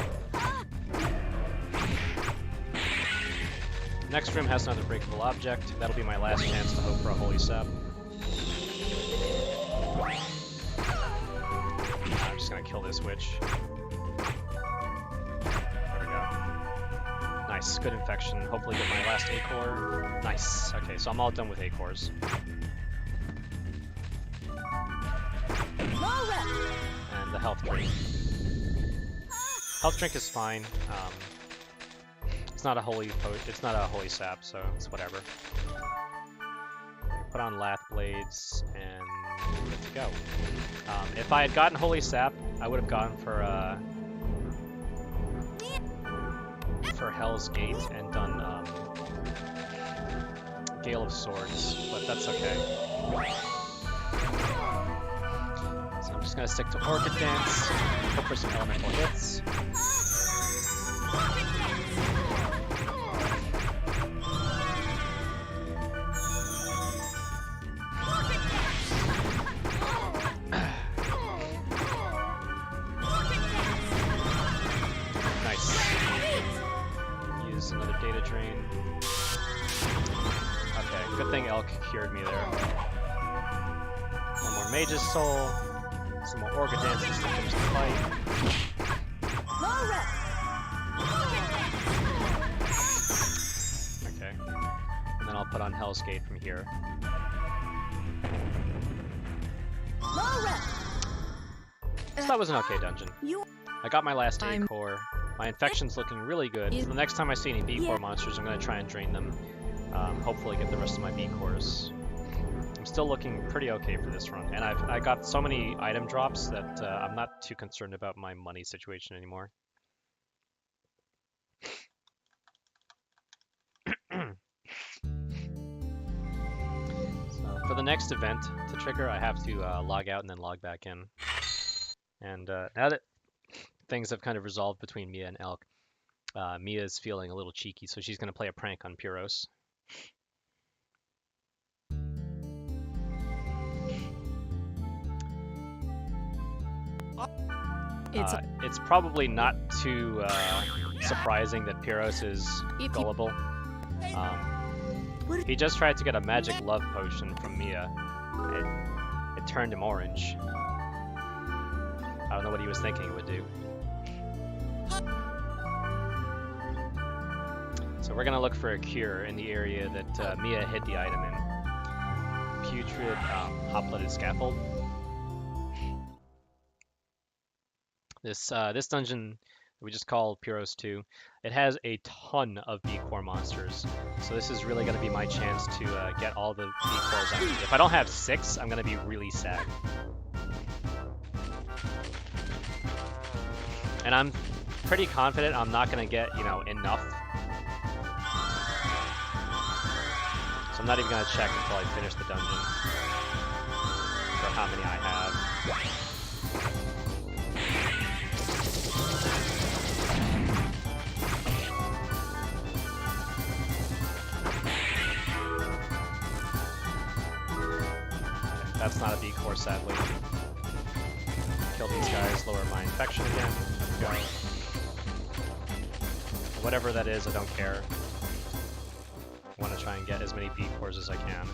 Next room has another breakable object. That'll be my last chance to hope for a Holy Sap. I'm just gonna kill this witch. There we go. Nice, good infection. Hopefully get my last A-core. Nice. Okay, so I'm all done with A-cores. And the health drink. Health drink is fine. It's not a holy sap, so it's whatever. Put on Lath Blades and good to go. If I had gotten Holy Sap, I would have gone for Hell's Gate and done Gale of Swords, but that's okay. So I'm just gonna stick to Orchid Dance, hope for some elemental hits. Cured me there. One more Mage's Soul, some more Orchid Dances to finish the fight. Okay, and then I'll put on Hell's Gate from here. Low rep. So that was an okay dungeon. You I got my last A I'm- core. My infection's looking really good. So the next time I see any B core monsters, I'm going to try and drain them. Hopefully get the rest of my B cores. I'm still looking pretty okay for this run, and I got so many item drops that I'm not too concerned about my money situation anymore. So for the next event to trigger, I have to log out and then log back in. And now that things have kind of resolved between Mia and Elk, Mia's feeling a little cheeky, so she's going to play a prank on Pyros. It's probably not too surprising that Pyros is If you- gullible. He just tried to get a magic love potion from Mia. It turned him orange. I don't know what he was thinking it would do. So we're gonna look for a cure in the area that Mia hid the item in. Putrid hot-blooded scaffold. This dungeon we just call Pyros 2. It has a ton of B core monsters, so this is really gonna be my chance to get all the B cores I need. If I don't have 6, I'm gonna be really sad. And I'm pretty confident I'm not gonna get, you know, enough. So I'm not even gonna check until I finish the dungeon for how many I have. That's not a B core, sadly. Kill these guys, lower my infection again. There we go. Whatever that is, I don't care. I want to try and get as many B cores as I can.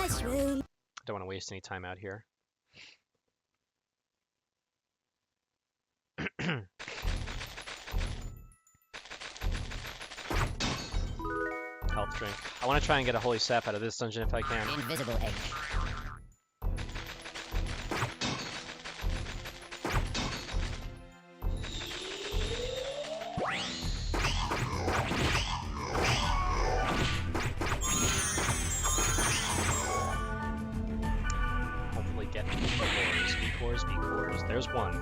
mushroom. Don't want to waste any time out here. Health drink. I want to try and get a holy sap out of this dungeon if I can. Invisible egg. Hopefully get B cores, B cores, B cores. There's one.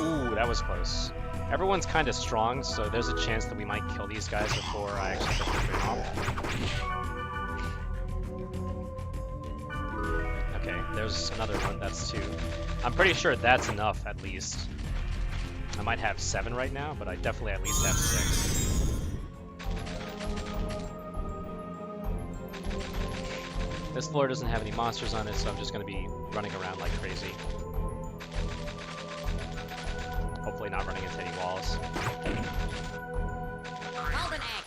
Ooh, that was close. Everyone's kind of strong, so there's a chance that we might kill these guys before I actually get the drain off. Okay, there's another one. That's 2. I'm pretty sure that's enough, at least. I might have 7 right now, but I definitely at least have 6. This floor doesn't have any monsters on it, so I'm just going to be running around like crazy. Hopefully not running into any walls. Golden egg.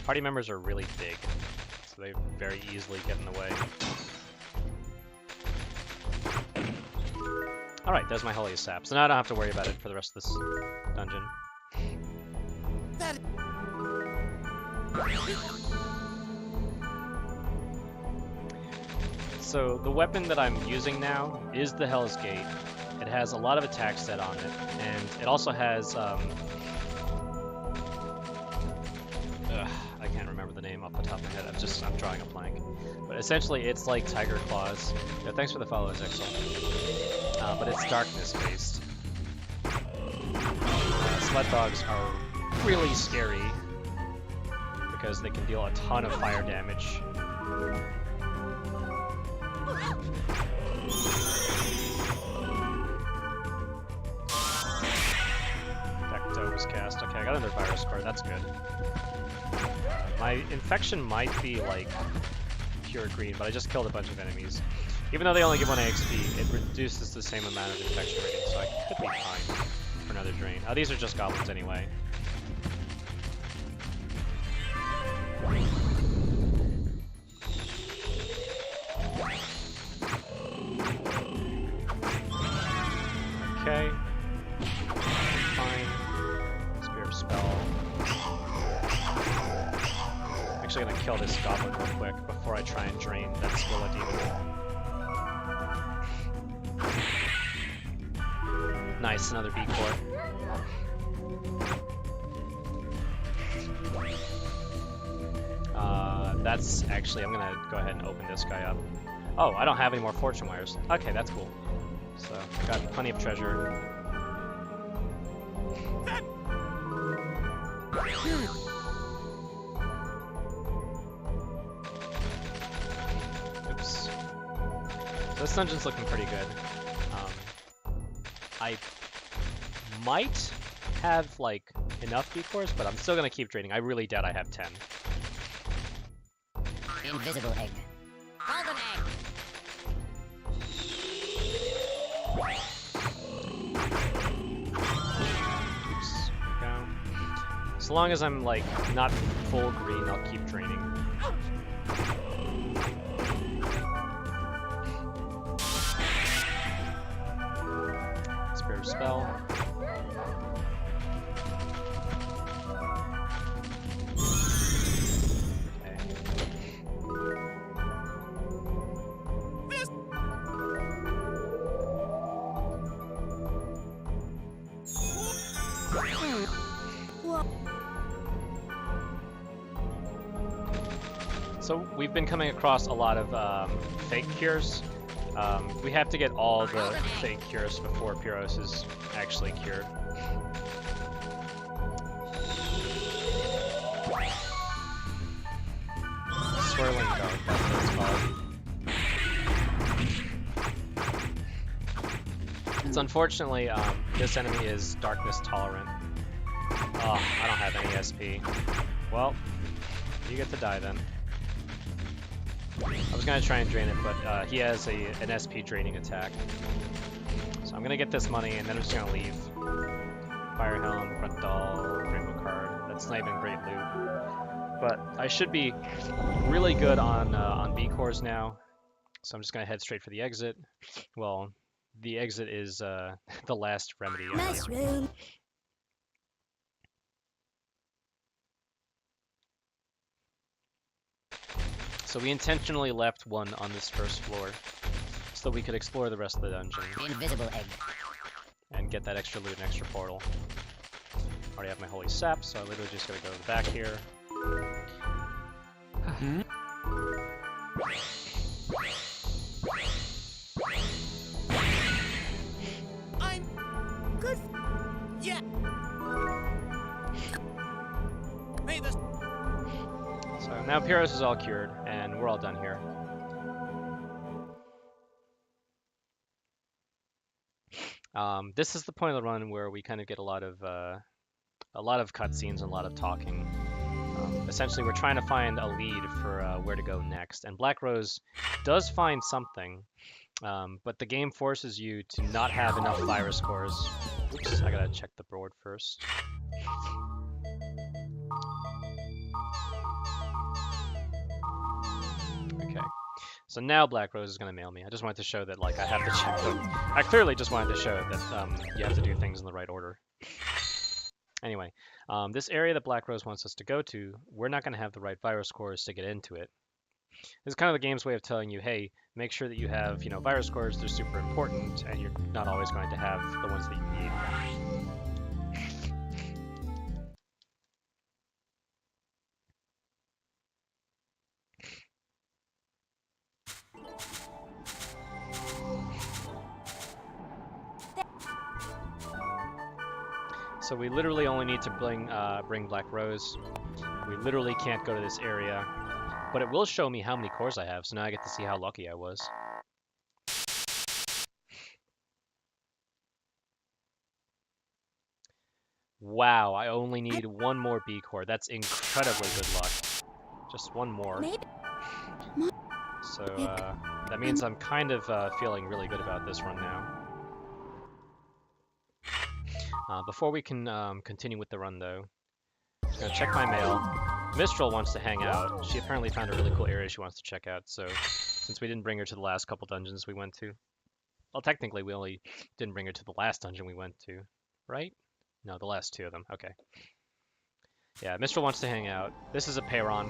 Party members are really big, so they very easily get in the way. Alright, there's my holy sap, so now I don't have to worry about it for the rest of this dungeon. So the weapon that I'm using now is the Hell's Gate. It has a lot of attack stat on it, and it also has I can't remember the name off the top of my head. I'm drawing a blank. But essentially, it's like Tiger Claws. Yeah, thanks for the follow, Zexel. But it's darkness based. Sled dogs are really scary because they can deal a ton of fire damage. Vecto was cast. Okay, I got another virus card. That's good. My infection might be like pure green, but I just killed a bunch of enemies. Even though they only give 1 XP, it reduces the same amount of infection rating, so I could be fine for another drain. Oh, these are just goblins anyway. Actually gonna kill this goblin real quick before I try and drain that Squilla demon. Nice, another B core. That's actually, I'm gonna go ahead and open this guy up. Oh, I don't have any more fortune wires. Okay, that's cool. So, got plenty of treasure. Oops. So this dungeon's looking pretty good. I might have, like, enough B-cores, but I'm still gonna keep draining. I really doubt I have 10. Invisible egg. Golden egg. Oops. Go. So long as I'm, like, not full green, I'll keep draining. Spirit of Spell. So we've been coming across a lot of fake cures. We have to get all the fake cures before Pyros is actually cured. Swirling Dark, that's what it's called. It's unfortunately, this enemy is darkness tolerant. Oh, I don't have any SP. Well, you get to die then. I was gonna try and drain it, but he has an SP draining attack. So I'm gonna get this money and then I'm just gonna leave. Fire Helm, Grunt Doll, Rainbow Card. That's not even great loot. But I should be really good on B cores now. So I'm just gonna head straight for the exit. Well, the exit is the last remedy. Mushroom. So we intentionally left one on this first floor so we could explore the rest of the dungeon Invisible egg. and get that extra loot and extra portal. Already have my holy sap, so I literally just gotta go to the back here. I'm good. Yeah. May the So now Pyros is all cured, and we're all done here. This is the point of the run where we kind of get a lot of cutscenes and a lot of talking. Essentially, we're trying to find a lead for where to go next, and Black Rose does find something, but the game forces you to not have enough virus cores. Oops, I gotta check the board first. Okay, so now Black Rose is gonna mail me. I just wanted to show that, like, I have to check them. I clearly just wanted to show that you have to do things in the right order. Anyway, this area that Black Rose wants us to go to, we're not gonna have the right virus cores to get into it. This is kind of the game's way of telling you, hey, make sure that you have, you know, virus cores. They're super important, and you're not always going to have the ones that you need. So we literally only need to bring Black Rose. We literally can't go to this area, but it will show me how many cores I have, so now I get to see how lucky I was. Wow, I only need one more B core. That's incredibly good luck. Just one more. Maybe. So that means I'm kind of feeling really good about this run now. Before we can continue with the run, though, I'm just gonna check my mail. Mistral wants to hang out. She apparently found a really cool area she wants to check out, so since we didn't bring her to the last couple dungeons we went to... Well, technically, we only didn't bring her to the last dungeon we went to, right? No, the last two of them. Okay. Yeah, Mistral wants to hang out. This is a Peyron.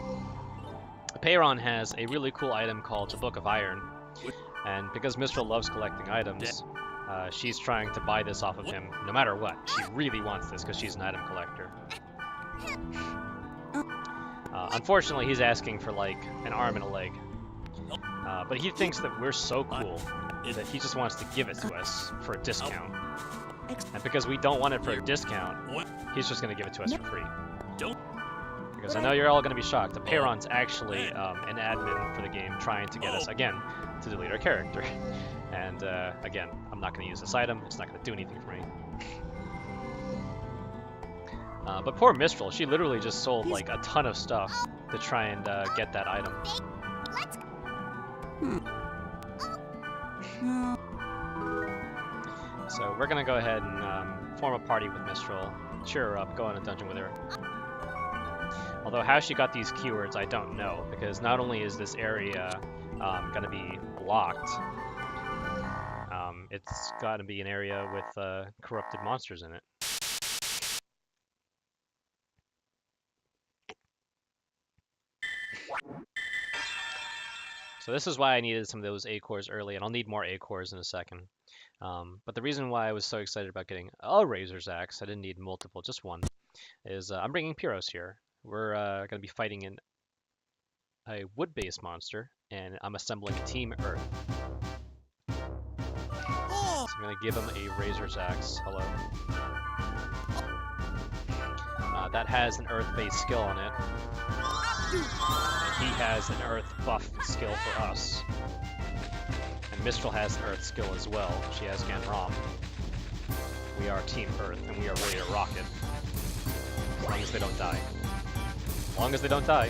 Peyron has a really cool item called the Book of Iron, and because Mistral loves collecting items, she's trying to buy this off of him no matter what. She really wants this because she's an item collector. Unfortunately, he's asking for like an arm and a leg, but he thinks that we're so cool that he just wants to give it to us for a discount. And because we don't want it for a discount, he's just going to give it to us for free. Because I know you're all going to be shocked. The Peyron's actually an admin for the game trying to get us, again, to delete our character. And, again, I'm not going to use this item. It's not going to do anything for me. But poor Mistral, she literally just sold, like, a ton of stuff to try and get that item. So we're going to go ahead and form a party with Mistral, cheer her up, go on a dungeon with her. Although how she got these keywords, I don't know, because not only is this area going to be blocked, it's got to be an area with corrupted monsters in it. So this is why I needed some of those A cores early, and I'll need more A cores in a second. But the reason why I was so excited about getting a Razor's Axe, I didn't need multiple, just one, is I'm bringing Pyros here. We're going to be fighting a wood-based monster, and I'm assembling Team Earth. So I'm going to give him a Razor's Axe. Hello. That has an Earth-based skill on it. And he has an Earth buff skill for us. And Mistral has an Earth skill as well. She has Ganrom. We are Team Earth, and we are ready to rock it. As long as they don't die. As long as they don't die.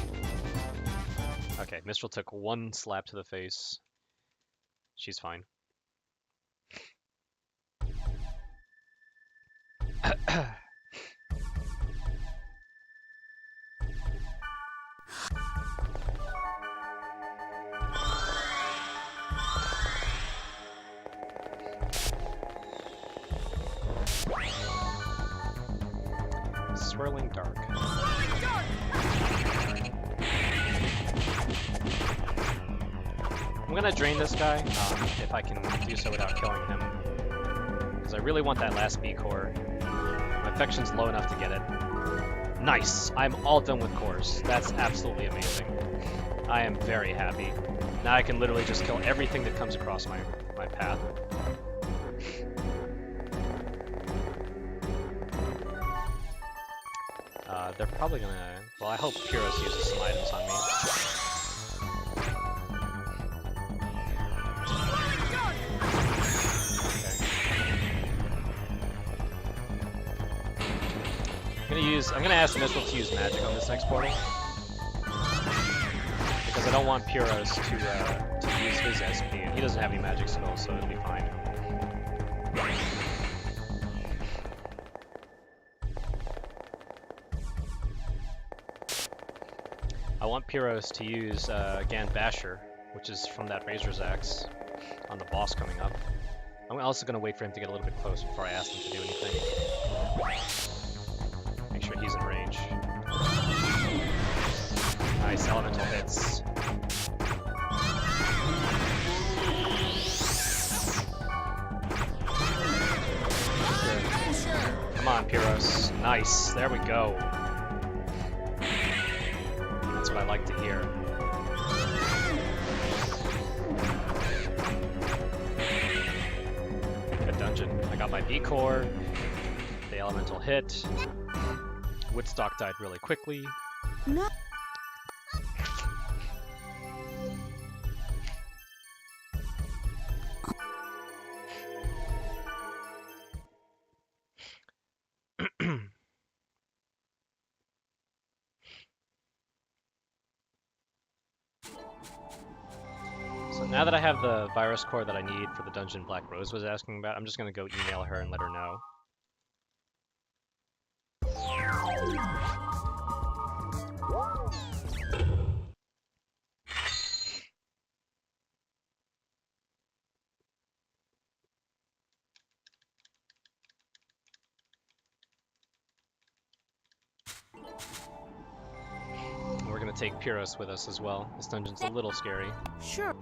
Okay, Mistral took one slap to the face. She's fine. Swirling Dark. I'm gonna drain this guy, if I can do so without killing him. Because I really want that last B core. My affection's low enough to get it. Nice! I'm all done with cores. That's absolutely amazing. I am very happy. Now I can literally just kill everything that comes across my path. They're probably gonna... Well, I hope Pyros uses some items on me. Okay. I'm gonna ask Mistral to use magic on this next portal. Because I don't want Pyros to use his SP. He doesn't have any magic skills, so it'll be fine. I want Pyros to use Gan Basher, which is from that Razor's Axe, on the boss coming up. I'm also going to wait for him to get a little bit close before I ask him to do anything. Make sure he's in range. Nice, elemental hits. Good. Come on, Pyros. Nice, there we go. That's what I like to hear. Good dungeon. I got my B core. The elemental hit. Woodstock died really quickly. No. Now that I have the virus core that I need for the dungeon Black Rose was asking about, I'm just going to go email her and let her know. We're going gonna take Pyros with us as well. This dungeon's a little scary. Sure.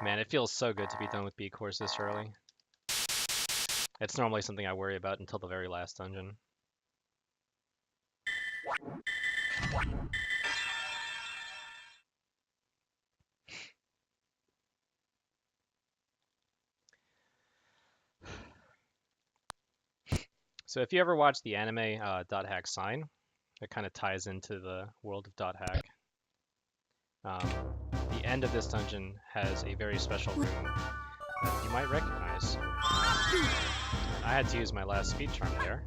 Man, it feels so good to be done with B cores this early. It's normally something I worry about until the very last dungeon. So if you ever watch the anime Dot Hack Sign, it kind of ties into the world of Dot Hack. The end of this dungeon has a very special room that you might recognize. I had to use my last speed charm there,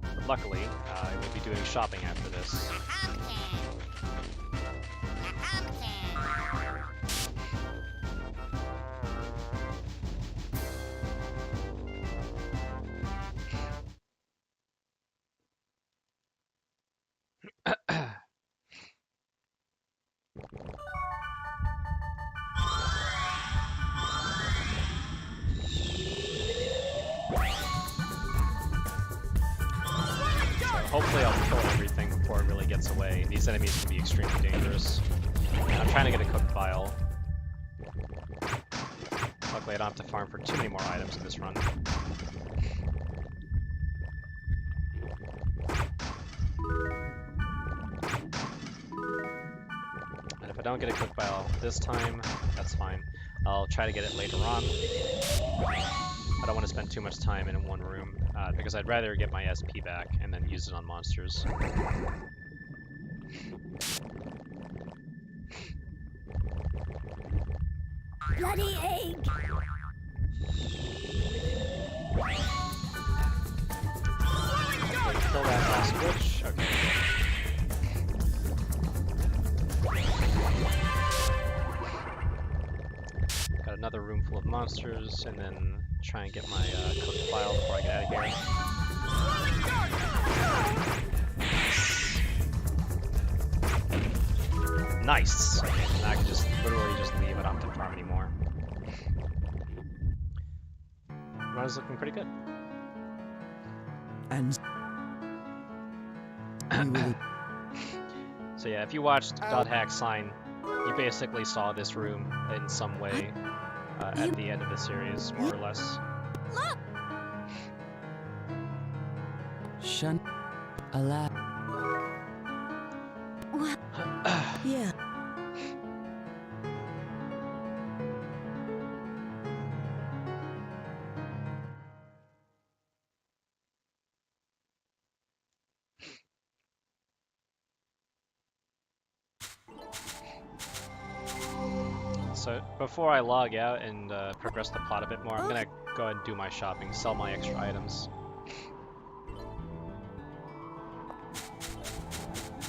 but luckily I will be doing shopping after this. Hopefully I'll kill everything before it really gets away. These enemies can be extremely dangerous. And I'm trying to get a cooked vial. Luckily I don't have to farm for too many more items in this run. And if I don't get a cooked vial this time, that's fine. I'll try to get it later on. I don't want to spend too much time in one room, because I'd rather get my SP back and then use it on monsters. Bloody egg! Kill that last witch. Okay. Got another room full of monsters, and then try and get my cooked file before I get out of here. Nice! And I can just literally just leave. I don't have to farm anymore. Run is looking pretty good. And So yeah, if you watched Dot Hack Sign, you basically saw this room in some way at the end of the series, more or less. Shun Allah. Yeah. So before I log out and progress the plot a bit more, I'm gonna go ahead and do my shopping, sell my extra items.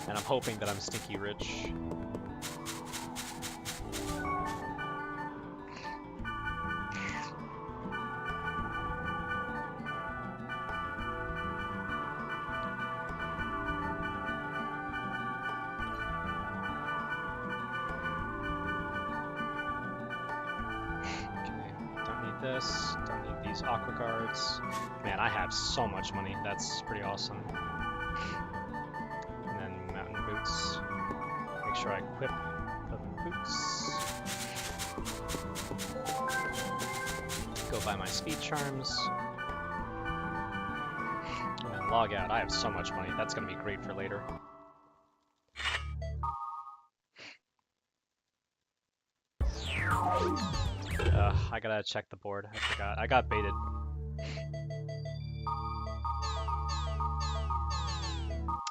And I'm hoping that I'm stinky rich. This, don't need these aqua guards. Man, I have so much money. That's pretty awesome. And then mountain boots. Make sure I equip the boots. Go buy my speed charms. And then log out. I have so much money. That's gonna be great for later. I gotta check the board. I forgot. I got baited.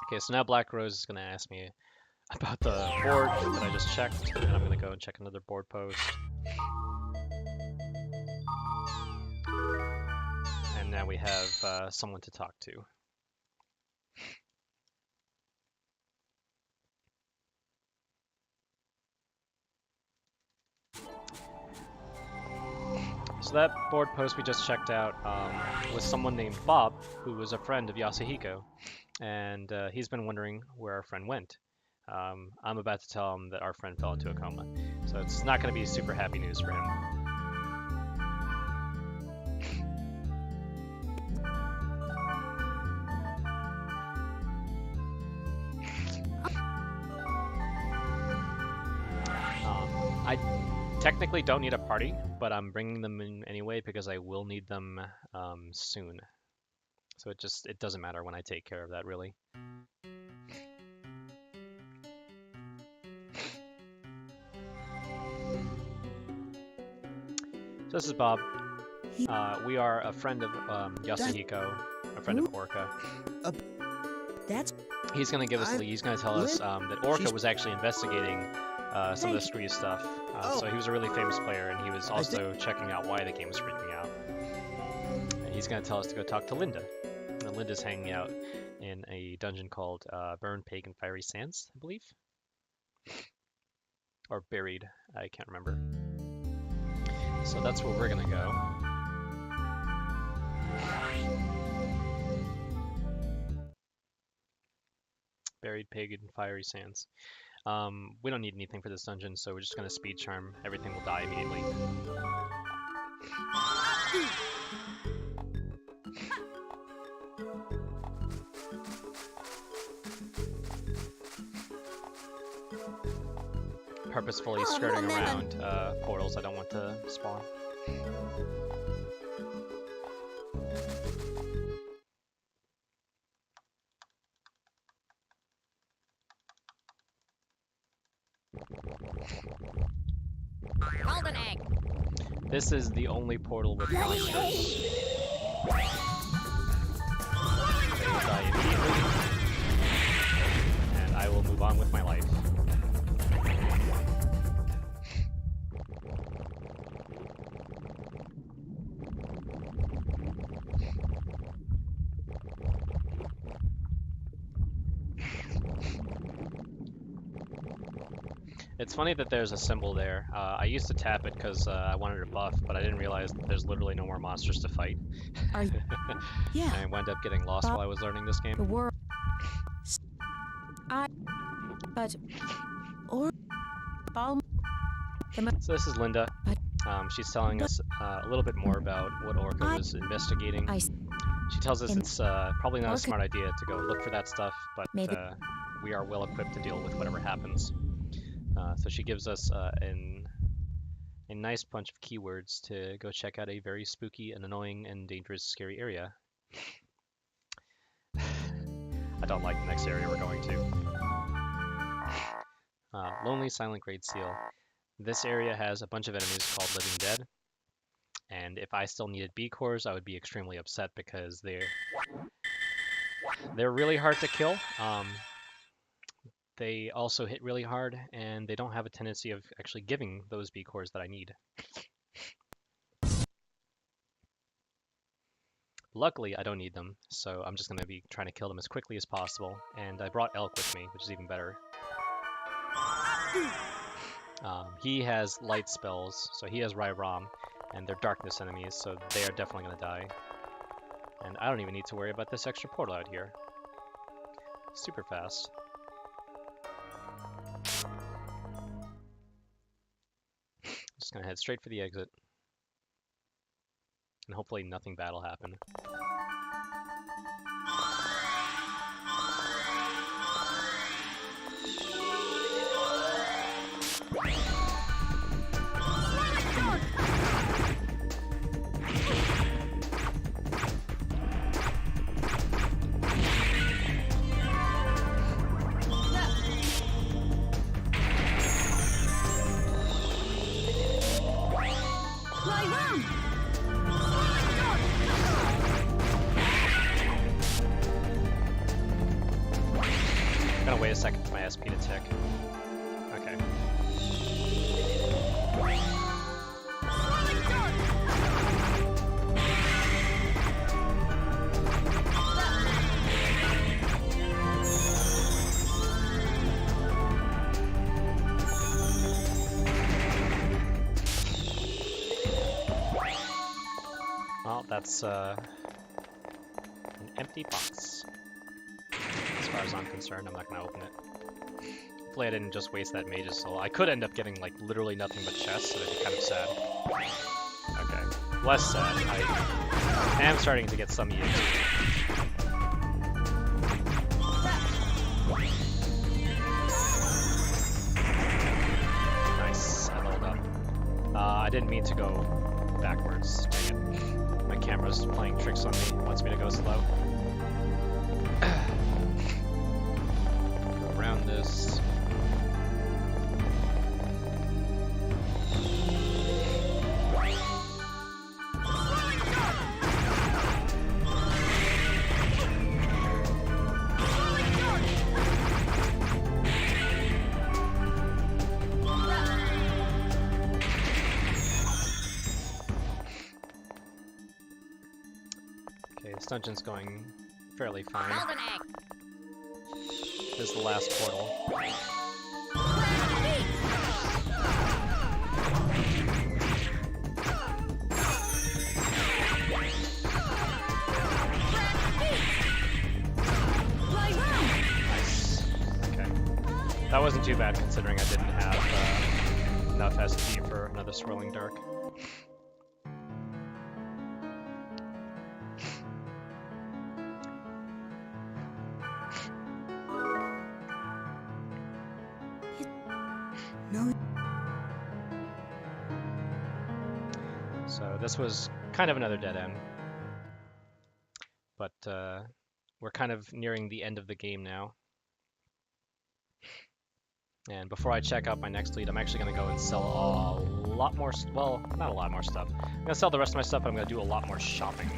Okay, so now Black Rose is gonna ask me about the board that I just checked, and I'm gonna go and check another board post. And now we have someone to talk to. So that board post we just checked out was someone named Bob, who was a friend of Yasuhiko, and he's been wondering where our friend went. I'm about to tell him that our friend fell into a coma. So it's not going to be super happy news for him. I technically don't need a party, but I'm bringing them in anyway because I will need them soon. So it doesn't matter when I take care of that, really. So this is Bob. We are a friend of Yasuhiko, a friend of Orca. That's He's going to give us a lead. He's going to tell us that Orca was actually investigating some of the Scree stuff. So he was a really famous player, and he was also checking out why the game was freaking out. And he's going to tell us to go talk to Linda. And Linda's hanging out in a dungeon called Burn, Pagan, Fiery Sands, I believe. Or Buried, I can't remember. So that's where we're going to go. Buried, Pagan, Fiery Sands. We don't need anything for this dungeon, so we're just going to speed charm. Everything will die immediately. Purposefully skirting around portals I don't want to spawn. Golden egg. This is the only portal with monsters. They will die immediately, and I will move on with my life. It's funny that there's a symbol there. I used to tap it because I wanted a buff, but I didn't realize that there's literally no more monsters to fight. yeah. I wound up getting lost while I was learning this game. The world. But or So this is Linda. She's telling us a little bit more about what Orca was investigating. She tells us it's probably not a smart idea to go look for that stuff, but we are well equipped to deal with whatever happens. So she gives us a nice bunch of keywords to go check out a very spooky and annoying and dangerous, scary area. I don't like the next area we're going to. Lonely Silent Great Seal. This area has a bunch of enemies called Living Dead. And if I still needed B cores, I would be extremely upset because they're really hard to kill. They also hit really hard, and they don't have a tendency of actually giving those B cores that I need. Luckily, I don't need them, so I'm just going to be trying to kill them as quickly as possible. And I brought Elk with me, which is even better. He has light spells, so he has Rai-Ram, and they're darkness enemies, so they are definitely going to die. And I don't even need to worry about this extra portal out here. Super fast. Just gonna head straight for the exit. And hopefully nothing bad will happen. Wait a second for my SP to tick. Okay. Well, that's an empty box. As far as I'm concerned, I'm not going to open it. hopefully I didn't just waste that mage's soul. I could end up getting like literally nothing but chests, so that'd be kind of sad. Okay, less sad. I am starting to get some EXP. Nice, I leveled up. I didn't mean to go backwards. Dang it. My camera's playing tricks on me. Wants me to go slow. Go around this. Okay, this dungeon's going fairly fine. Golden egg. This is the last portal. Nice. Okay. That wasn't too bad considering I didn't have enough SP for another Swirling Dark. No. So this was kind of another dead end. But we're kind of nearing the end of the game now. And before I check out my next lead, I'm actually going to go and sell a lot more, well, not a lot more stuff. I'm going to sell the rest of my stuff, but I'm going to do a lot more shopping.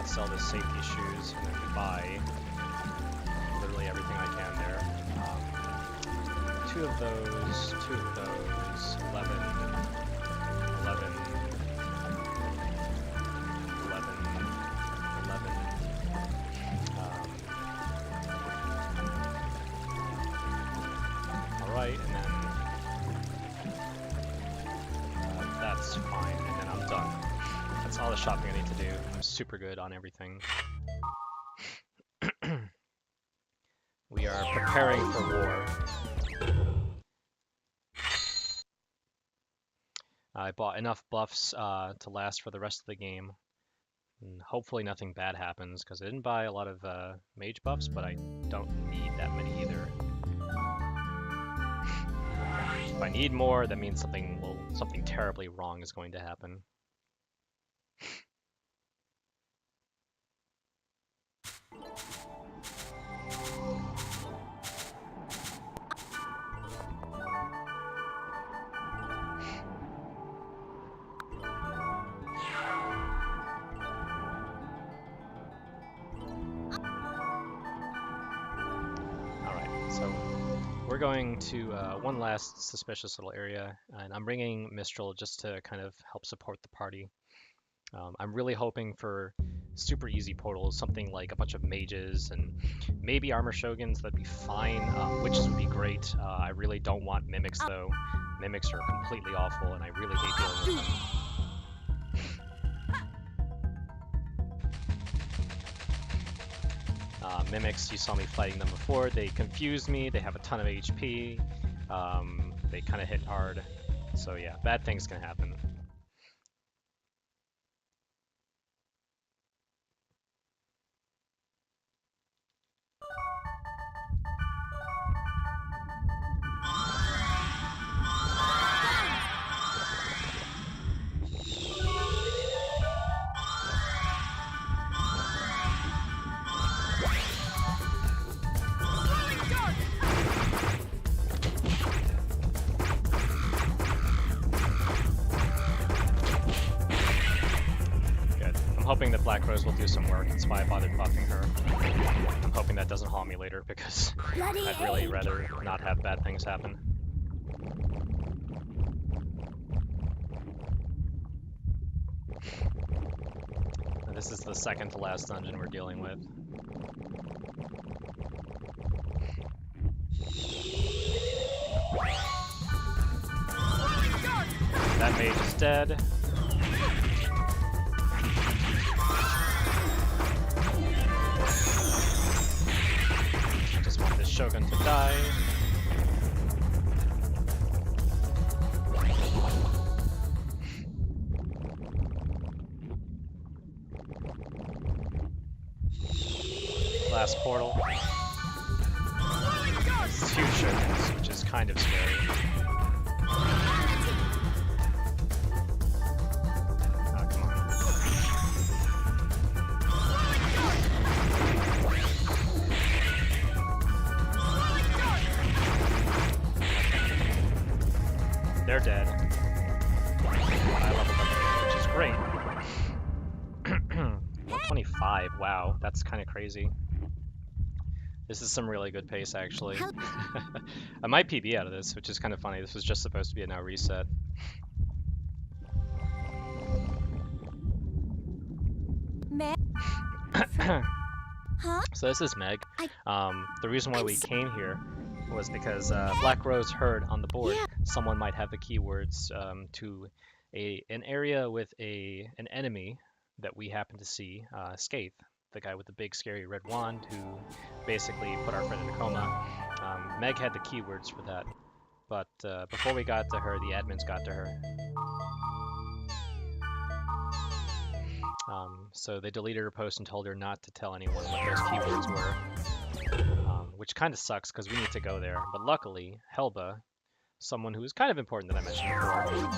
Sell the safety shoes and then buy literally everything I can there. 2 of those, 2 of those, 11, 11, 11, 11. Alright, and then that's fine, and then I'm done. That's all the shopping I need to do. I'm super good on everything. We are preparing for war. I bought enough buffs to last for the rest of the game. And hopefully nothing bad happens, because I didn't buy a lot of mage buffs, but I don't need that many either. If I need more, that means something terribly wrong is going to happen. We're going to one last suspicious little area, and I'm bringing Mistral just to kind of help support the party. I'm really hoping for super easy portals, something like a bunch of mages and maybe armor shoguns. That'd be fine. Witches would be great. I really don't want mimics though. Mimics are completely awful, and I really hate dealing with them. Mimics, you saw me fighting them before. They confuse me. They have a ton of HP. They kind of hit hard. So yeah, bad things can happen. Hoping that Black Rose will do some work, that's why I bothered buffing her. I'm hoping that doesn't haul me later, because I'd really rather not have bad things happen. And this is the second to last dungeon we're dealing with. That mage is dead. Shogun to die. Last portal. It's 2 Shoguns, which is kind of scary. Oh, come on. They're dead. I leveled up, which is great. 125, wow, that's kind of crazy. This is some really good pace, actually. I might PB out of this, which is kind of funny. This was just supposed to be a now reset. Meg? Huh? So this is Meg. The reason why we came here was because Black Rose heard on the board someone might have the keywords to an area with an enemy that we happen to see, Skaith, the guy with the big scary red wand who basically put our friend in a coma. Meg had the keywords for that, but before we got to her, the admins got to her. So they deleted her post and told her not to tell anyone what those keywords were, which kind of sucks because we need to go there. But luckily, Helba, someone who is kind of important that I mentioned before,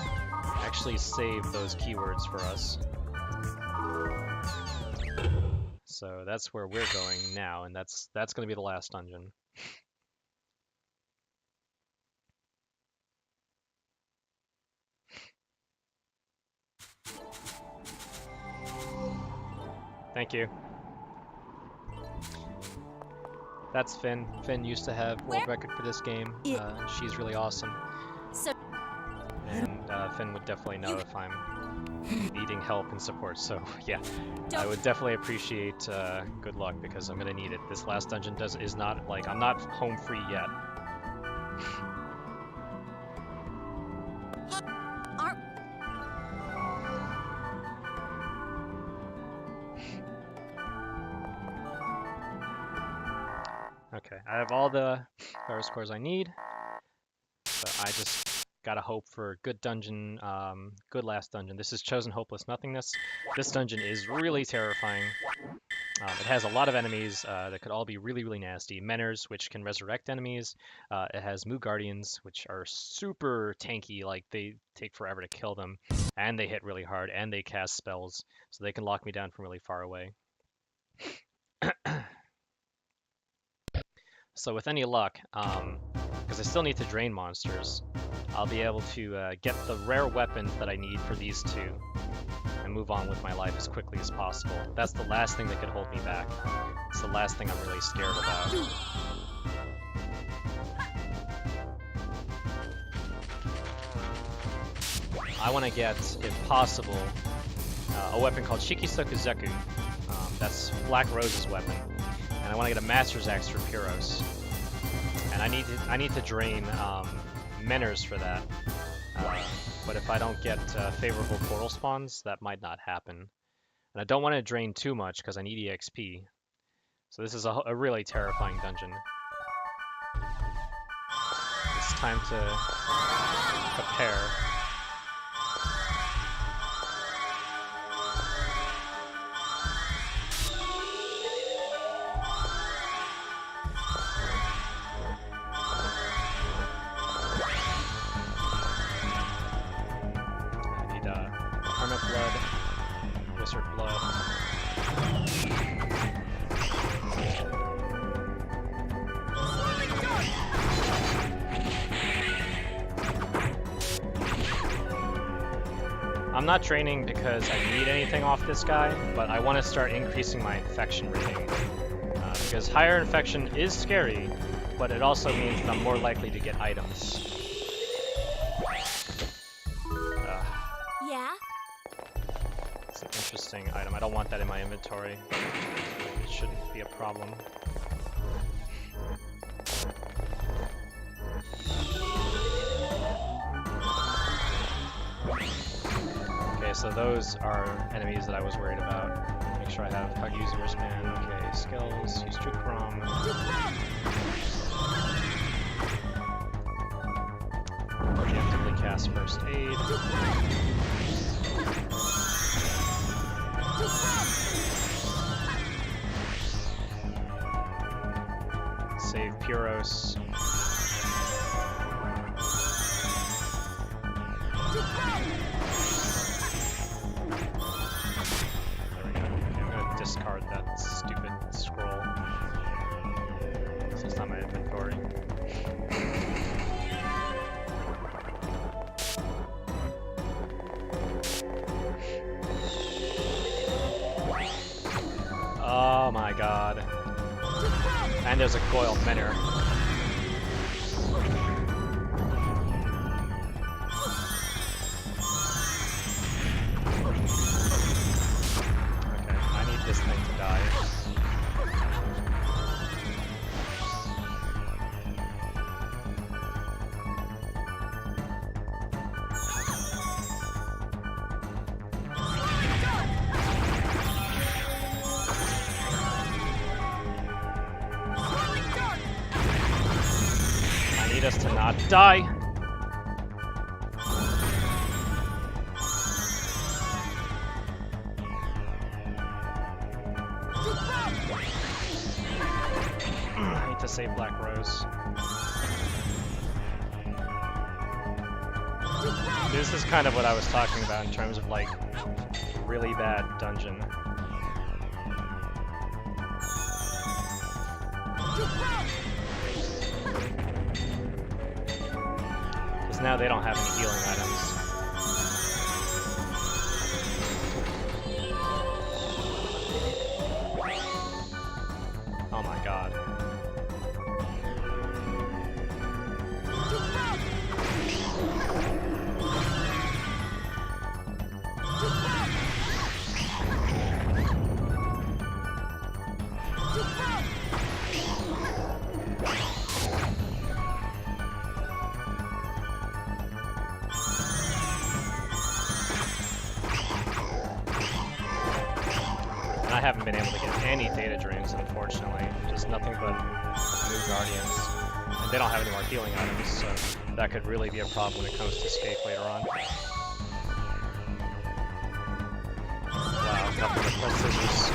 actually saved those keywords for us. So that's where we're going now, and that's going to be the last dungeon. Thank you. That's Finn. Finn used to have world record for this game. She's really awesome. So And Finn would definitely know if I'm needing help and support, so yeah. I would definitely appreciate good luck because I'm gonna need it. This last dungeon is not, like, I'm not home free yet. Okay, I have all the power scores I need, but I just gotta hope for good dungeon, good last dungeon. This is Chosen Hopeless Nothingness. This dungeon is really terrifying. It has a lot of enemies that could all be really, really nasty. Menors, which can resurrect enemies. It has Moo Guardians, which are super tanky, like they take forever to kill them, and they hit really hard, and they cast spells, so they can lock me down from really far away. So with any luck, because I still need to drain monsters, I'll be able to get the rare weapons that I need for these two and move on with my life as quickly as possible. That's the last thing that could hold me back. It's the last thing I'm really scared about. I want to get, if possible, a weapon called Shikisoku Zeku. That's Black Rose's weapon. And I want to get a Master's Axe for Pyros. And I need to drain Menors for that. But if I don't get favorable portal spawns, that might not happen. And I don't want to drain too much because I need EXP. So this is a really terrifying dungeon. It's time to prepare. I'm not training because I need anything off this guy, but I want to start increasing my infection rating. Because higher infection is scary, but it also means that I'm more likely to get items. yeah. It's an interesting item. I don't want that in my inventory. It shouldn't be a problem. Okay, so those are enemies that I was worried about. Make sure I have Kaguya's Wristband. Okay, skills, use Dukram. Fast first aid. Save Puros. There we go. Okay, I'm gonna discard that stupid scroll. So it's not my inventory. Oh my god. And there's a coil minner. Okay, I need this thing to die. I need us to not die. I need to save Black Rose. This is kind of what I was talking about in terms of like really bad dungeon. Because now they don't have any healing items. Oh my god. And I haven't been able to get any data drains, unfortunately. Just nothing but new guardians. And they don't have any more healing items, so that could really be a problem when it comes to escape later on. Wow, nothing but plus scissors.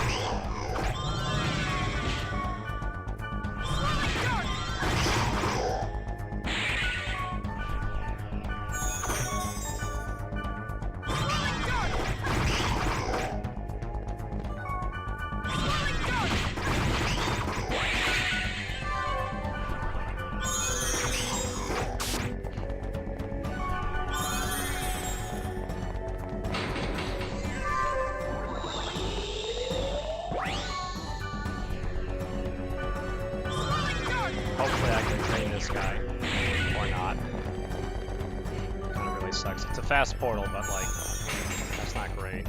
Hopefully I can drain this guy. Or not. Kinda really sucks. It's a fast portal, but like, that's not great.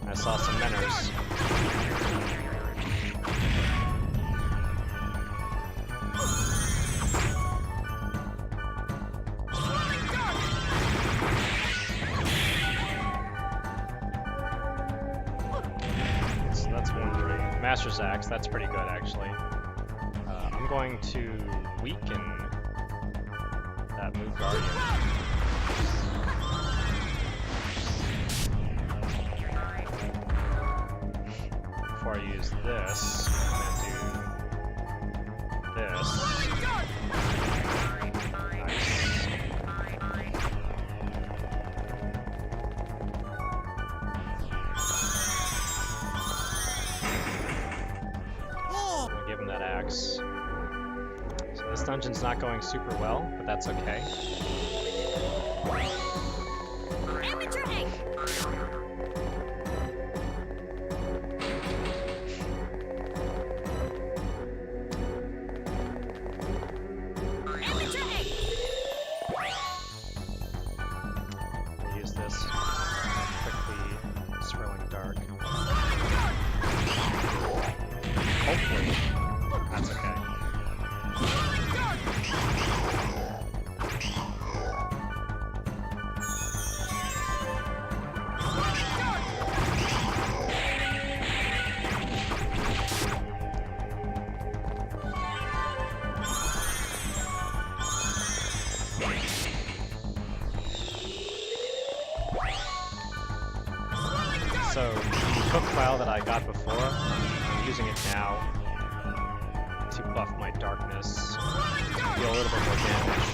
I saw some Menors. So that's one drain. Master's Axe, that's pretty good actually. I'm going to weaken that Moog Guardian. Before I use this, I'm gonna do this. Nice. I'm gonna give him that axe. So this dungeon's not going super well, but that's okay. Amateur egg. Amateur egg. We'll use this quickly. Swirling Dark. Hopefully, that's okay. So the cook file that I got before, I'm using it now to buff my darkness, deal a little bit more damage.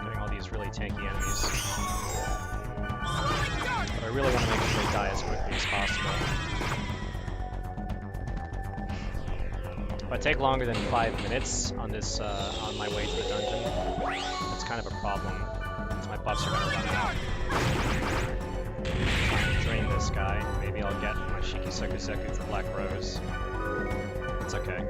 Getting all these really tanky enemies. But I really want to make sure they die as quickly as possible. If I take longer than 5 minutes on this, on my way to the dungeon, it's kind of a problem. Because my buffs are gonna run out. Drain this guy. Maybe I'll get my Shiki Seku Seku for Black Rose. It's okay.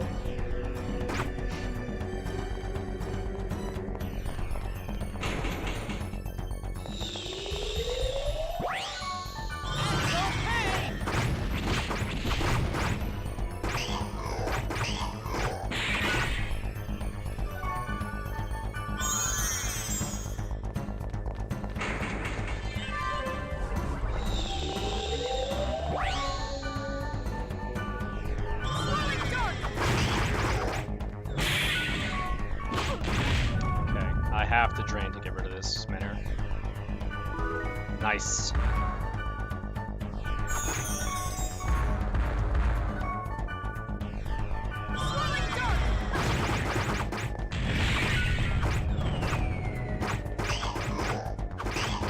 I have to drain to get rid of this Menor. Nice.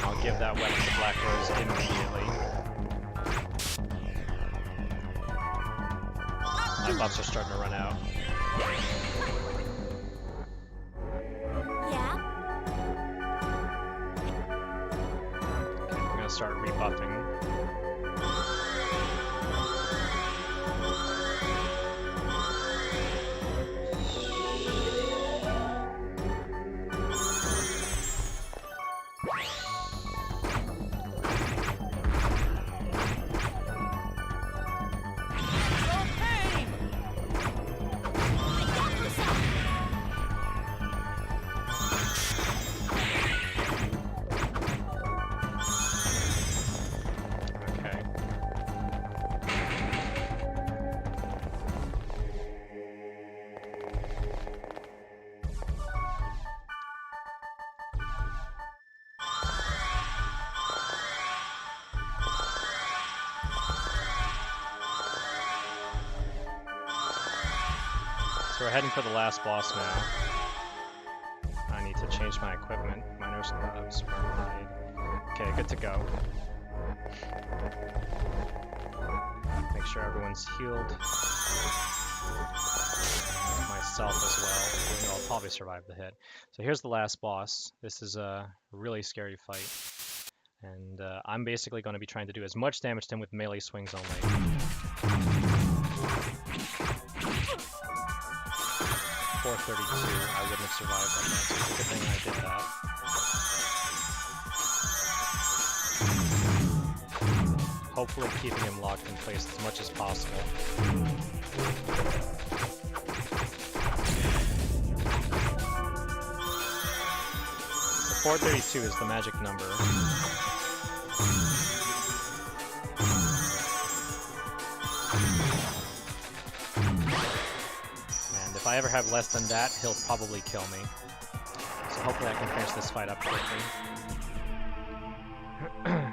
I'll give that weapon to Black Rose immediately. My buffs are starting to run out. Start rebuffing. So we're heading for the last boss now. I need to change my equipment. Miner's gloves, hide. Okay, good to go. Make sure everyone's healed. Myself as well. I'll probably survive the hit. So here's the last boss. This is a really scary fight. And I'm basically going to be trying to do as much damage to him with melee swings only. 432, I wouldn't have survived on that, so it's a good thing I did that. Hopefully keeping him locked in place as much as possible. So 432 is the magic number. If I ever have less than that, he'll probably kill me. So hopefully I can finish this fight up quickly. Okay,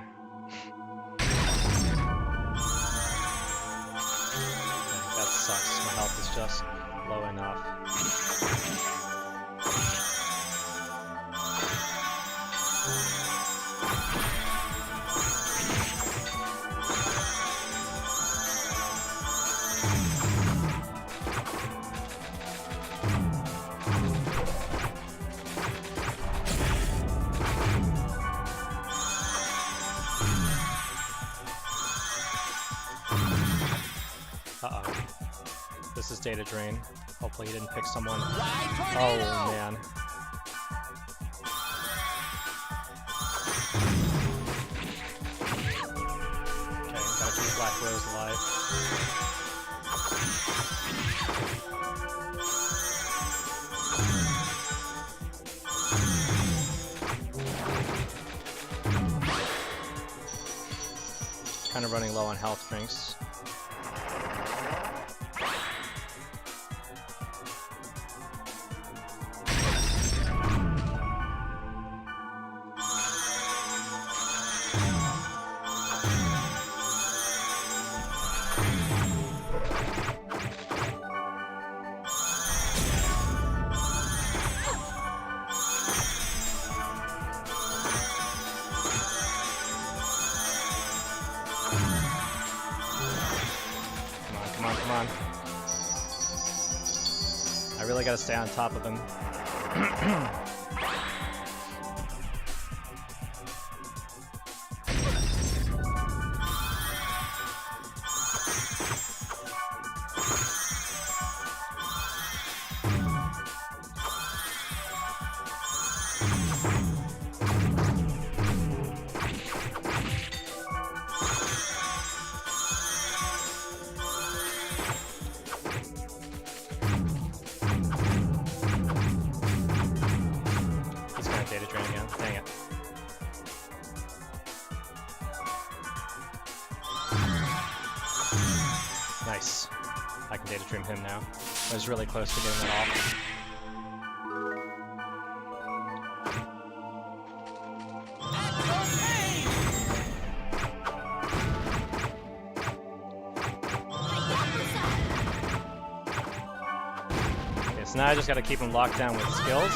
that sucks. My health is just low enough. Uh-oh. This is data drain. Hopefully he didn't pick someone. Oh, man. Okay, gotta keep Black Rose alive. Kind of running low on health drinks. Come on. I really gotta stay on top of him. Data drain again. Dang it. Nice. I can data trim him now. I was really close to getting it off. Okay, so now I just gotta keep him locked down with skills.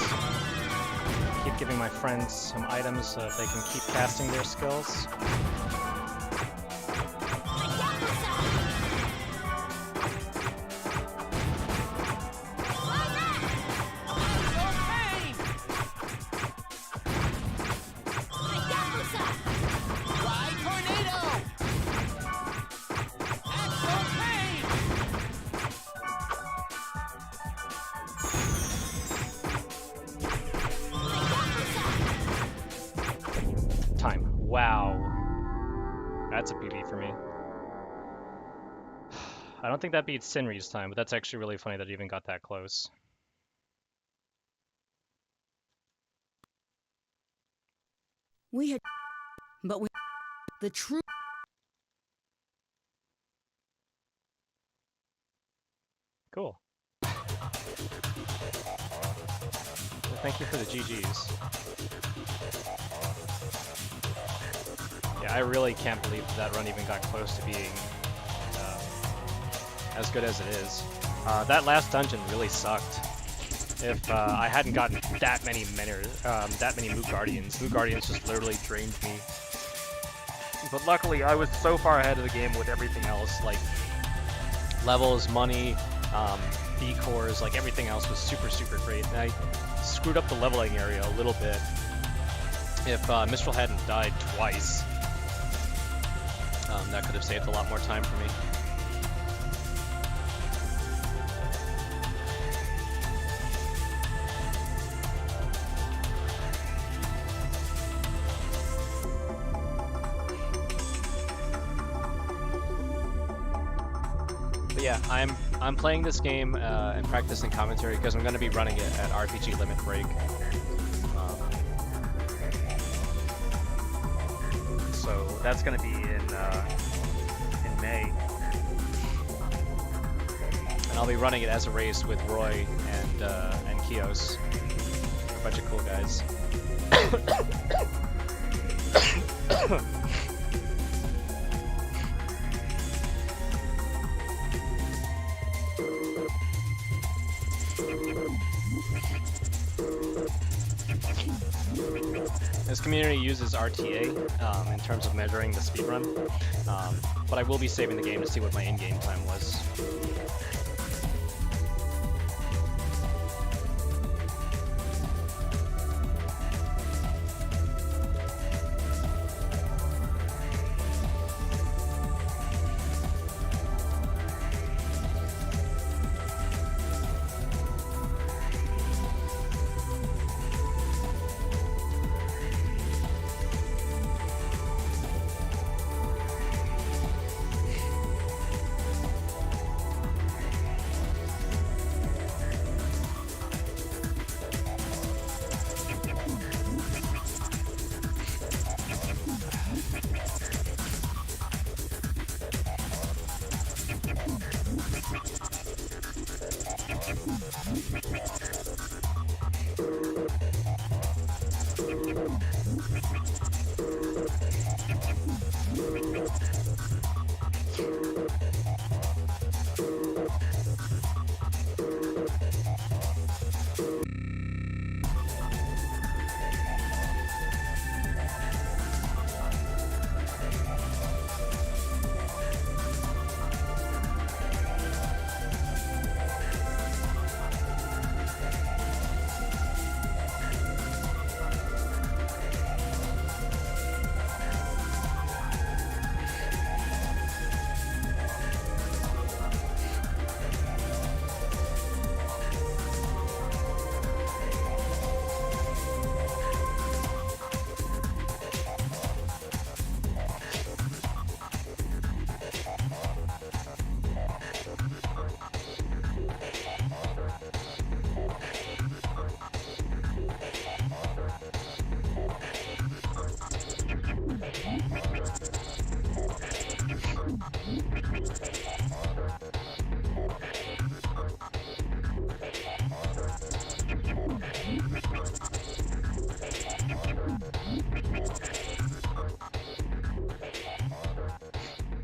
Keep giving my friends some items so that they can keep casting their skills. Time. Wow. That's a PB for me. I don't think that beats Sinri's time, but that's actually really funny that it even got that close. We had, but we, the true. Cool. Well, thank you for the GGs. Yeah, I really can't believe that run even got close to being as good as it is. That last dungeon really sucked. If I hadn't gotten that many Moot Guardians just literally drained me. But luckily, I was so far ahead of the game with everything else, like levels, money, B-cores, like everything else was super, super great. And I screwed up the leveling area a little bit. If Mistral hadn't died twice, that could have saved a lot more time for me. But yeah, I'm playing this game and practicing commentary because I'm going to be running it at RPG Limit Break. So that's going to be in May, and I'll be running it as a race with Roy and Kios, a bunch of cool guys. This community uses RTA in terms of measuring the speedrun, but I will be saving the game to see what my in-game time was.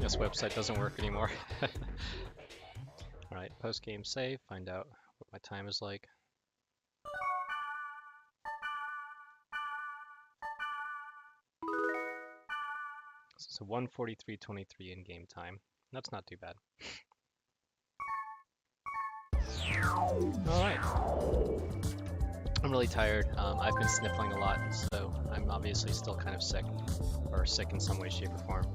This website doesn't work anymore. Alright, post game save, find out what my time is like. So 1:43:23 in game time. That's not too bad. Alright. I'm really tired. I've been sniffling a lot, so I'm obviously still kind of sick, or sick in some way, shape, or form.